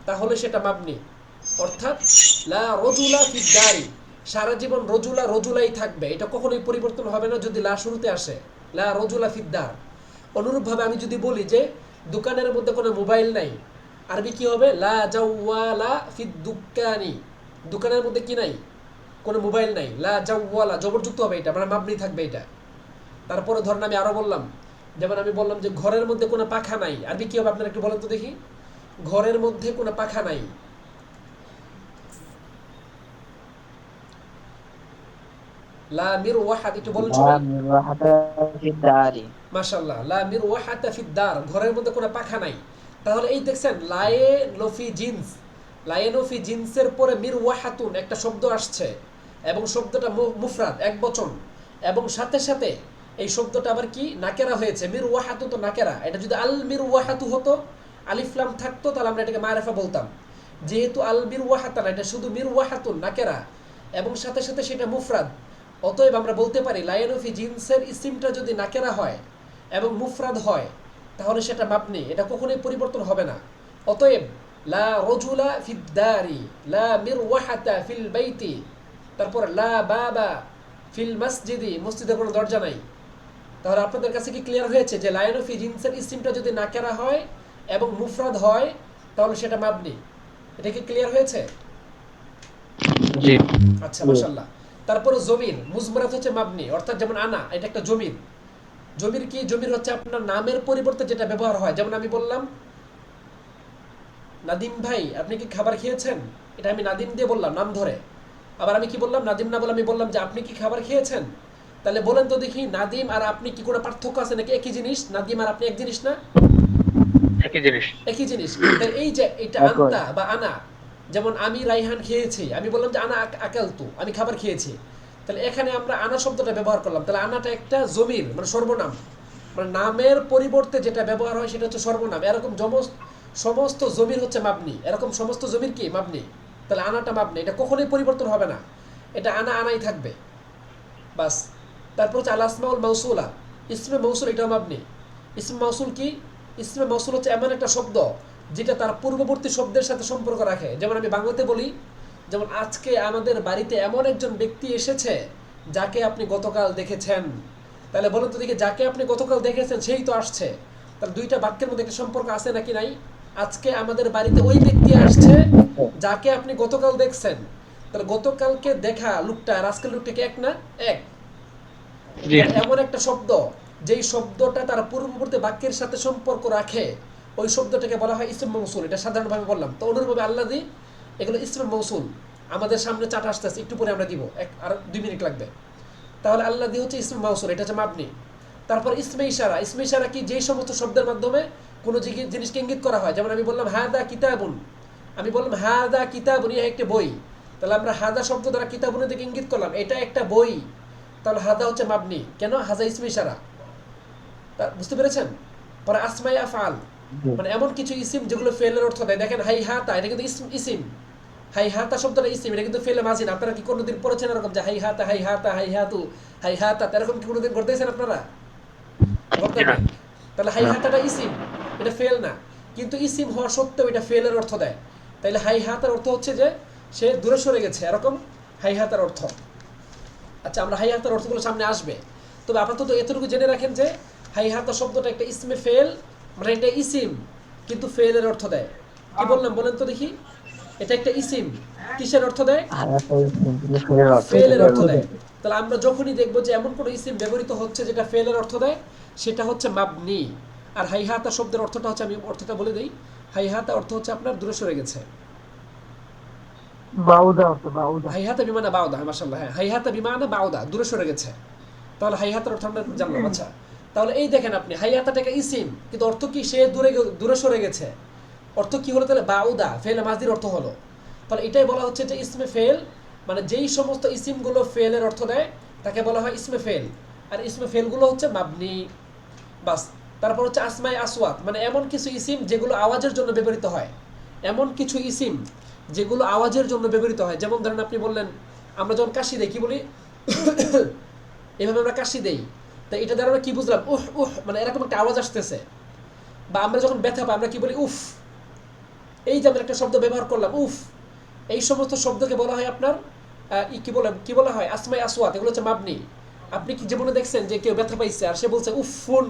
তাহলে সেটা মাবনি। অর্থাৎ লা রজুলা ফিদ্দারি, সারা জীবন রজুলা রজুলাই থাকবে, এটা কখনোই পরিবর্তন হবে না যদি লা শুরুতে আসে, লা রজুলা ফিদ্দার। অনুরূপভাবে আমি যদি বলি যে দোকানের মধ্যে কোনো মোবাইল নাই, আরবি কি হবে? লা জাওয়ালা ফিদ দুকানি, দোকানের মধ্যে কি নাই? কোনো মোবাইল নাই। লা জাওয়ালা জবরযুক্ত হবে, এটা মানে মাবনি থাকবে এটা। তারপরে ধরেন আমি আরো বললাম, যেমন আমি বললাম যে ঘরের মধ্যে কোনো পাখা নাই, আরবি কি হবে আপনারা একটু বলেন তো দেখি? ঘরের মধ্যে কোনো পাখা নাই, লা মিরওয়াহাত, একটু বলুন সবাই। মাশাআল্লাহ, লা মিরওয়াহাতা ফিদ্দার, ঘরের মধ্যে কোনো পাখা নাই। তাহলে এই দেখছেন লায়েনফি জিন্স, লায়েনফি জিন্সের পরে মিরওয়াহাতুন একটা শব্দ আসছে, এবং শব্দটা মুফরাদ, এক বচন, এবং সাথে সাথে এই শব্দটা আবার কি নাকেরা হয়েছে। মিরওয়াহাতু তো নাকেরা, এটা যদি আল মিরওয়াহাতু হতো, আলিফ লাম থাকতো, তাহলে আমরা এটাকে মারিফা বলতাম। যেহেতু আল মিরওয়াহাতা না, এটা শুধু মিরওয়াহাতুন নাকেরা, এবং সাথে সাথে সেটা মুফরাদ। অতএব আমরা বলতে পারি লায়নফি জিন্সের ইসিমটা যদি নাকেরা হয় এবং মুফরাদ হয়, তাহলে সেটা মাবনি, এটা কখনোই পরিবর্তন হবে না। অতএব লা রজুলা ফিদ্দারি, লা মিরওয়াহাতা ফিল বাইতি, তারপর লা বাবা ফিল মসজিদি, মসজিদে কোনো দরজা নাই। তাহলে আপনাদের কাছে কি ক্লিয়ার হয়েছে যে লায়নফি জিন্সের ইসিমটা যদি নাকেরা হয় এবং মুফরাদ হয়, তাহলে সেটা মাবনি? এটা কি ক্লিয়ার হয়েছে? জি। আচ্ছা, মাশাআল্লাহ। তারপরে জমির মুজমারাত হচ্ছে মাবনি, অর্থাৎ যেমন আনা, এটা একটা জমির। জমির কি? জমির হচ্ছে আপনার নামের পরিবর্তে যেটা ব্যবহার হয়। যেমন আমি বললাম নাদিম ভাই আপনি কি খাবার খেয়েছেন, এটা আমি নাদিম দিয়ে বললাম নাম ধরে। আবার আমি কি বললাম? নাদিম না বলে আমি বললাম যে আপনি কি খাবার খেয়েছেন। তাহলে বলেন তো দেখি, নাদিম আর আপনি কি কোনো পার্থক্য আছে নাকি একই জিনিস? নাদিম আর আপনি এক জিনিস না? একই জিনিস। একই জিনিস। এই যে এটা আনতা বা আনা, যেমন আমি রাইহান খেয়েছি, আমি বললাম যে আনা আকালতু, আমি খাবার খেয়েছি। তাহলে এখানে আমরা আনা শব্দটা ব্যবহার করলাম, তাহলে আনাটা একটা জমির, মানে সর্বনাম, মানে নামের পরিবর্তে যেটা ব্যবহার হয় সেটা হচ্ছে সর্বনাম। এরকম সমস্ত জমির হচ্ছে মাবনি, এরকম সমস্ত জমির কি মাবনি। তাহলে আনাটা মাবনি, এটা কখনোই পরিবর্তন হবে না, এটা আনা আনাই থাকবে, বাস। তারপর হচ্ছে আল আসমাউল মাউসুলা, ইসমে মৌসুল, এটাও মাবনি। ইসমে মৌসুল কি? ইসমে মৌসুল হচ্ছে এমন একটা শব্দ যেটা তার পূর্ববর্তী শব্দের সাথে সম্পর্ক রাখে। যেমন আমি বাংলাতে বলি, যেমন আজকে আমাদের বাড়িতে এমন একজন ব্যক্তি এসেছে যাকে আপনি গতকাল দেখেছেন। তাহলে বলুন তো দেখি, যাকে আপনি গতকাল দেখেছেন সেই তো আসছে। তাহলে দুইটা বাক্যের মধ্যে একটা সম্পর্ক আছে নাকি নাই? আজকে আমাদের বাড়িতে ওই ব্যক্তি আসছে যাকে আপনি গতকাল দেখছেন। তাহলে গতকালকে দেখা লোকটা আর আজকের লোকটা কি এক না? এক। এমন একটা শব্দ যেই শব্দটা তার পূর্ববর্তী বাক্যের সাথে সম্পর্ক রাখে, ওই শব্দটাকে বলা হয় ইসম মৌসুল। এটা সাধারণভাবে বললাম। তো অনুরূপভাবে আল্লাযী, এগুলো ইসম মৌসুল। আমাদের সামনে চাটা আসতেছে, একটু পরে আমরা দিব, আর 2 মিনিট লাগবে। তাহলে আল্লাযী হচ্ছে ইসম মৌসুল, এটা হচ্ছে মাবনি। তারপর ইসমে ইশারা, ইসমে ইশারা কি? যেই সমস্ত শব্দের মাধ্যমে কোনো জিনিসকে ইঙ্গিত করা হয়, যেমন আমি বললাম হাদা কিতাবুন, আমি বললাম হাদা কিতাবুন, ইহা একটা বই, তাহলে আমরা হাদা শব্দ দ্বারা কিতাবুনের দিকে ইঙ্গিত করলাম এটা একটা বই, তাহলে হাদা হচ্ছে মাবনি। কেন? হাজা ইসমে ইশারা, বুঝতে পেরেছেন? পরে আসমাই আফআল, মানে এমন কিছু ইসিম যেগুলো ফেলের অর্থ দেয়। দেখেন হাই হাতা, এটা কিন্তু ইসিম, হাই হাতা শব্দটা ইসিম, এটা কিন্তু ফেলে মাজি না। আপনারা কি কোনোদিন পড়েছেন এরকম যে হাই হাতা, হাই হাতা, হাই হাতু, হাই হাতা, এরকম কি কোনোদিন করতেছেন আপনারা? করতেন না। তাহলে হাই হাতাটা ইসিম, এটা ফেল না, কিন্তু ইসিম হওয়া সত্ত্বেও এটা ফেলের অর্থ দেয়। তাইলে হাই হাতার অর্থ হচ্ছে যে সে দূরে সরে গেছে, এরকম হাই হাতার অর্থ। আচ্ছা, আমরা হাই হাতার অর্থগুলো সামনে আসবে, তবে আপাতত এতটুকু জেনে রাখেন যে হাই হাতা শব্দটা একটা ইসমে ফেল, মানে এটা ইসিম কিন্তু ফেলের অর্থ দেয়। কি বললাম বলেন তো দেখি? এটা একটা ইসিম, কিসের অর্থ দেয়? ফেলের অর্থ দেয়। তাহলে আমরা যখনই দেখবো যে এমন কোনো ইসিম ব্যবহৃত হচ্ছে যেটা ফেলের অর্থ দেয়, সেটা হচ্ছে মাবনি। আর হাইহাতা শব্দের অর্থটা হচ্ছে, আমি অর্থটা বলে দিই, হাইহাতা অর্থ হচ্ছে আপনার দূরে সরে গেছে। বাউদা হতো, বাউদা। হাইহাতা বিমানা বাউদা, মাশাআল্লাহ, হ্যাঁ, হাইহাতা বিমানা বাউদা, দূরে সরে গেছে। তাহলে হাইহাতার অর্থ আমরা জানলাম। আচ্ছা, তাহলে এই দেখেন আপনি, হাইহাতাটাকে ইসিম, কিন্তু অর্থ কি? সে দূরে সরে গেছে। অর্থ কি হলো তাহলে? বাউদা, ফেল মাজির অর্থ হলো। তাহলে এটাই বলা হচ্ছে যে ইসমে ফেল, মানে যেই সমস্ত ইসিমগুলো ফেলের অর্থ দেয় তাকে বলা হয় ইসমে ফেল, আর ইসমে ফেলগুলো হচ্ছে মাবনি। বাস। তারপর হচ্ছে আসমায়ে আসওয়াত, মানে এমন কিছু ইসিম যেগুলো আওয়াজের জন্য ব্যবহৃত হয়, এমন কিছু ইসিম যেগুলো আওয়াজের জন্য ব্যবহৃত হয়। যেমন ধরেন আপনি বললেন, আমরা যখন কাশি দেই কি বলি? এভাবে আমরা কাশি দেই, তাই এটা দ্বারা আমরা কি বুঝলাম? উহ উহ, মানে এরকম একটা আওয়াজ আসতেছে। বা আমরা যখন ব্যথা পাই আমরা কি বলি? উফ। এই যে আমরা একটা শব্দ ব্যবহার করলাম উফ, এই সমস্ত শব্দকে বলা হয় আপনার কি বলা হয়? আসমায়ে আসওয়াত, এগুলো হচ্ছে মাবনি। আপনি কি জীবনে দেখছেন যে কেউ ব্যথা পাইছে আর সে বলছে উফুন?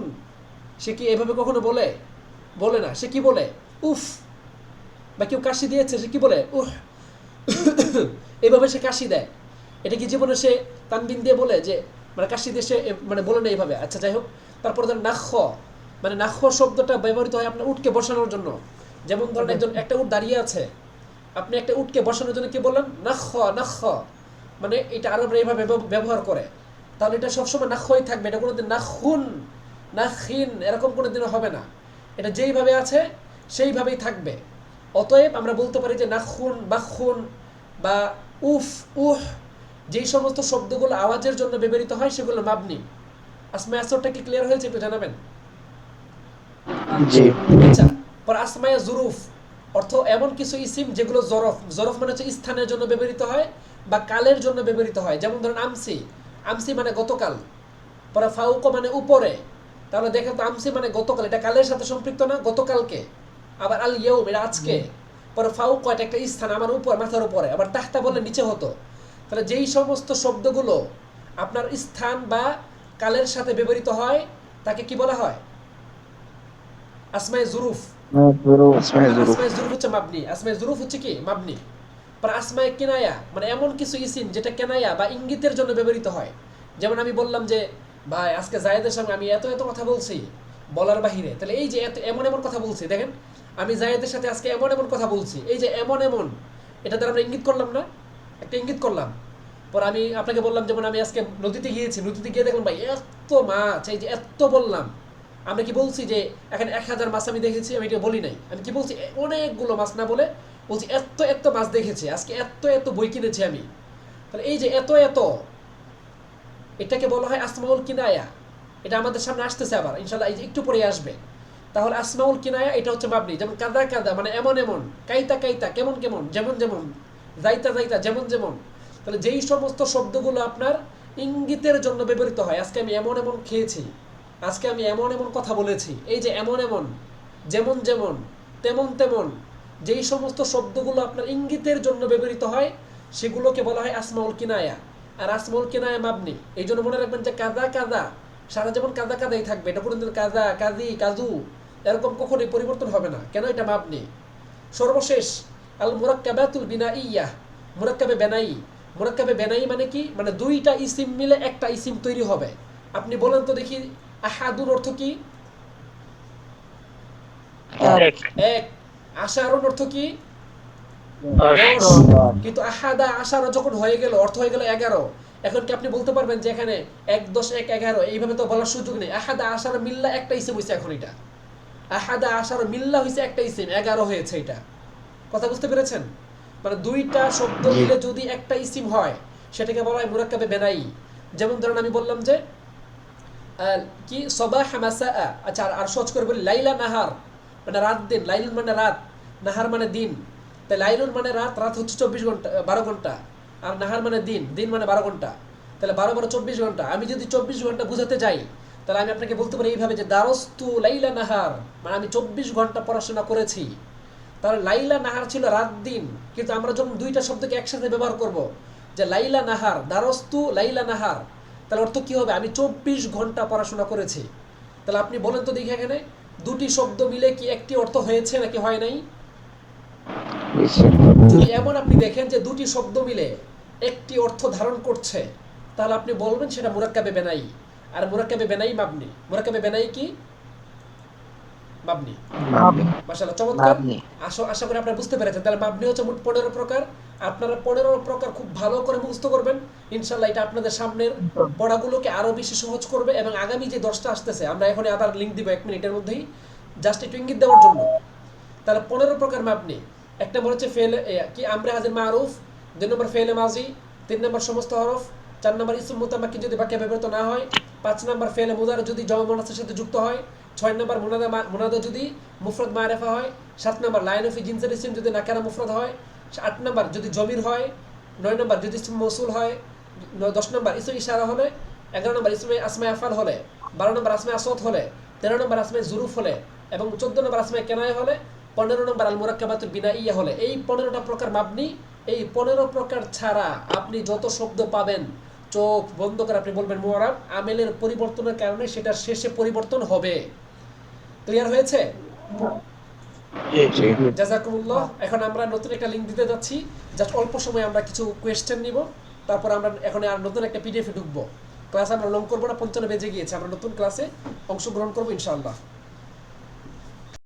সে কি এভাবে কখনো বলে না। সে কি বলে? উফ। বা কেউ কাশি দিয়েছে, সে কি বলে? উহ। এইভাবে সে কাশি দেয়। এটা কি জীবনে সে তানবিন দিয়ে বলে যে, মানে কাশি দিয়ে সে মানে বলে না এইভাবে? আচ্ছা, যাই হোক। তারপর ধরেন নাখ, মানে নাখ শব্দটা ব্যবহৃত হয় আপনার উটকে বসানোর জন্য। যেমন ধরেন একটা উট দাঁড়িয়ে আছে, আপনি একটা উটকে বসানোর জন্য কি বললেন? নাখ, নাখ, মানে এটা আরবরা এইভাবে ব্যবহার করে। তাহলে এটা সবসময় নাখই থাকবে, এটা কোনোদিন নাখুন, নাখিন এরকম কোনোদিনও হবে না। এটা যেইভাবে আছে সেইভাবেই থাকবে। অতএব আমরা বলতে পারি যে নাখুন, বাখুন বা উফ, উহ, যেই সমস্ত শব্দগুলো আওয়াজের জন্য ব্যবহৃত হয় সেগুলো মাবনি। আসমায়ে আসওয়াতটা কি ক্লিয়ার হয়েছে? একটু জানাবেন। জি। আচ্ছা, পর আসমায়ে জুরুফ, অর্থ এমন কিছু ইসিম যেগুলো জরফ, জরফ মানে হচ্ছে স্থানের জন্য ব্যবহৃত হয় বা কালের জন্য ব্যবহৃত হয়। যেমন ধরেন আমসি, আমসি মানে গতকাল। পরে ফাউক মানে উপরে, তাহলে দেখেন তো আমসি মানে গতকাল, এটা কালের সাথে সম্পৃক্ত না? গতকালকে। আবার আল ইয়ৌম, এটা আজকে। পরে ফাউক এটা একটা স্থান, আমার উপর, মাথার উপরে। আবার তাহতা বললে নিচে হতো। তাহলে যেই সমস্ত শব্দগুলো আপনার স্থান বা কালের সাথে ব্যবহৃত হয় তাকে কি বলা হয়? আসমায়ে জুরুফ। আসমায়ে জুরুফ হচ্ছে মাবনি। আসমায়ে জুরুফ হচ্ছে কি? মাবনি। পর আসমায়ে কিনায়া, মানে এমন কিছু ইসিম যেটা কেনায়া বা ইঙ্গিতের জন্য ব্যবহৃত হয়। যেমন আমি বললাম যে ভাই আজকে জায়েদের সঙ্গে আমি এত এত কথা বলছি বলার বাহিরে, তাহলে এই যে এমন এমন কথা বলছি, দেখেন আমি জায়েদের সাথে আজকে এমন এমন কথা বলছি, এই যে এমন এমন, এটা দ্বারা আমরা ইঙ্গিত করলাম না? একটা ইঙ্গিত করলাম। পর আমি আপনাকে বললাম, যেমন আমি আজকে নদীতে গিয়েছি, নদীতে গিয়ে দেখলাম ভাই এত মাছ, এই যে এত বললাম, আমরা কি বলছি যে এখানে 1000 মাছ আমি দেখেছি? আমি এটা বলি নাই। আমি কি বলছি? অনেকগুলো মাছ না বলে বলছি এত এত মাছ দেখেছি, আজকে এত এত বই কিনেছি আমি। তাহলে এই যে এত এত, এটাকে বলা হয় আসমাউল কিনায়া। এটা আমাদের সামনে আসতেছে আবার ইনশাআল্লাহ, এই যে একটু পরে আসবে। তাহলে আসমাউল কিনায়া এটা হচ্ছে মাবনি। যেমন কাদা কাদা মানে এমন এমন, কাইতা কাইতা কেমন কেমন, যেমন যেমন, যাইতা যাইতা যেমন যেমন। তাহলে যেই সমস্ত শব্দগুলো আপনার ইঙ্গিতের জন্য ব্যবহৃত হয়, আজকে আমি এমন এমন খেয়েছি, আজকে আমি এমন এমন কথা বলেছি, এই যে এমন এমন, যেমন যেমন, তেমন তেমন, যেই সমস্ত শব্দগুলো আপনার ইঙ্গিতের জন্য ব্যবহৃত হয় সেগুলোকে বলা হয় আসমাউল কিনায়া। আর আসমাউল কিনায়া মাবনি। এই জন্য মনে রাখবেন যে কাদা কাদা সারা যেমন কাদা কাদাই থাকবে, এটা কোনোদিন কাদা কাজি কাজু এরকম কখনোই পরিবর্তন হবে না। কেন? এটা মাবনি। সর্বশেষ আল মুরাক্কাবাতুল বিনাইয়া, মুরাক্কাবে বেনাই। মুরাক্কাবে বেনাই মানে কি? মানে দুইটা ইসিম মিলে একটা ইসিম তৈরি হবে। আপনি বলেন তো দেখি, আহাদুর অর্থ কি? এক। আশারুন অর্থ কি? 10। কিন্তু আহাদা আশারা যখন হয়ে গেল, অর্থ হয়ে গেল 11। এখন কি আপনি বলতে পারবেন যে এখানে 1 10 1 11 এইভাবে তো বলার সুযোগ নেই। আহাদা আশারা মিল্লা একটা ইসিম হইছে এখন এটা। আহাদা আশার মিল্লা হয়েছে একটা ইসিম, 11 হয়েছে। এটা কথা বুঝতে পেরেছেন? মানে দুইটা শব্দ মিলে যদি একটা ইসিম হয় সেটাকে বলা হয় মুরাক্কাবে বেনাই। যেমন ধরেন আমি বললাম যে কি সবাহ মাসা, আচ্ছা আর সহজ করে বলি লাইলা নাহার মানে রাত দিন, লাইলুন মানে রাত, নাহার মানে দিন। তাই লাইলুন মানে রাত, রাত হচ্ছে 24 ঘন্টা 12 ঘন্টা, আর নাহার মানে দিন, দিন মানে 12 ঘন্টা। তাহলে 12 12 24 ঘন্টা। আমি যদি 24 ঘন্টা বুঝাতে যাই তাহলে আমি আপনাকে বলতে পারি এইভাবে যে দারস্তু লাইলা নাহার, মানে আমি 24 ঘন্টা পড়াশোনা করেছি। তাহলে লাইলা নাহার ছিল রাত দিন, কিন্তু আমরা যখন দুইটা শব্দকে একসাথে ব্যবহার করব যে লাইলা নাহার, দারস্তু লাইলা নাহার, তাহলে অর্থ কি হবে? আমি 24 ঘন্টা পড়াশোনা করেছি। তাহলে আপনি বলেন তো দেখি এখানে দুটি শব্দ মিলে কি একটি অর্থ হয়েছে নাকি হয় নাই? যদি এমন আপনি দেখেন যে দুটি শব্দ মিলে একটি অর্থ ধারণ করছে তাহলে আপনি বলবেন সেটা মুরাক্কাবে বেনাই। আর মুরাক্কাবে বেনাই মাবনি। মুরাক্কাবে বেনাই কি? মাবনি। মাশাআল্লাহ, চমৎকার। আশা করি আপনারা বুঝতে পেরেছেন। তাহলে মাবনি হচ্ছে মোট 15 প্রকার। আপনারা 15 প্রকার খুব ভালো করে মুখস্থ করবেন ইনশাআল্লাহ। এটা আপনাদের সামনের পড়াগুলোকে আরো বেশি সহজ করবে। এবং আগামী যে 10টা আসতেছে, আমরা এখন আবার লিংক দিব 1 মিনিটের মধ্যেই, জাস্ট একটু ইঙ্গিত দেওয়ার জন্য। তাহলে 15 প্রকার মাবনি। এক নম্বর হচ্ছে ফেলে কি আমরে হাজির মারুফ, 2 নম্বর ফেলে মাজি, 3 নম্বর সমস্ত হরফ, 4 নম্বর ইসম মুতামাক্কিন যদি বাক্যে ব্যবহৃত না হয়, 5 নম্বর ফেলে মুদার যদি জমা মুনাসের সাথে যুক্ত হয়, 6 নম্বর মুনাদা যদি মুফরদ মারিফা হয়, 7 নম্বর লাইন অফ জিনসের ইসম যদি নাকারা মুফরদ হয়, 8 নম্বর যদি জমির হয়, 9 নম্বর যদি ইসম মৌসুল হয়, 10 নম্বর ইসম ইশারা হলে, 11 নম্বর ইসমে আসমায়ে আফআল হলে, 12 নম্বর আসমায়ে আসওয়াত হলে, 13 নম্বর আসমায়ে জুরুফ হলে এবং 14 নম্বর আসমায়ে কেনায়া হলে, 15 নম্বর আল মুরাক্কাবাতুল বিনাইয়া হলে। এই 15টা প্রকার মাবনি। এই 15 প্রকার ছাড়া আপনি যত শব্দ পাবেন চোখ বন্ধ করে আপনি বলবেন মুআরাব, আমেলের পরিবর্তনের কারণে সেটা শেষে পরিবর্তন হবে। ক্লিয়ার হয়েছে? জাযাকুমুল্লাহ। এখন আমরা নতুন একটা লিংক দিতে যাচ্ছি, জাস্ট অল্প সময় আমরা কিছু কোয়েশ্চেন নিব, তারপর আমরা এখন আর নতুন একটা পিডিএফে ঢুকবো। ক্লাস আমরা লং করবো না, 55 বেজে গিয়েছে। আমরা নতুন ক্লাসে অংশগ্রহণ করবো ইনশাআল্লাহ।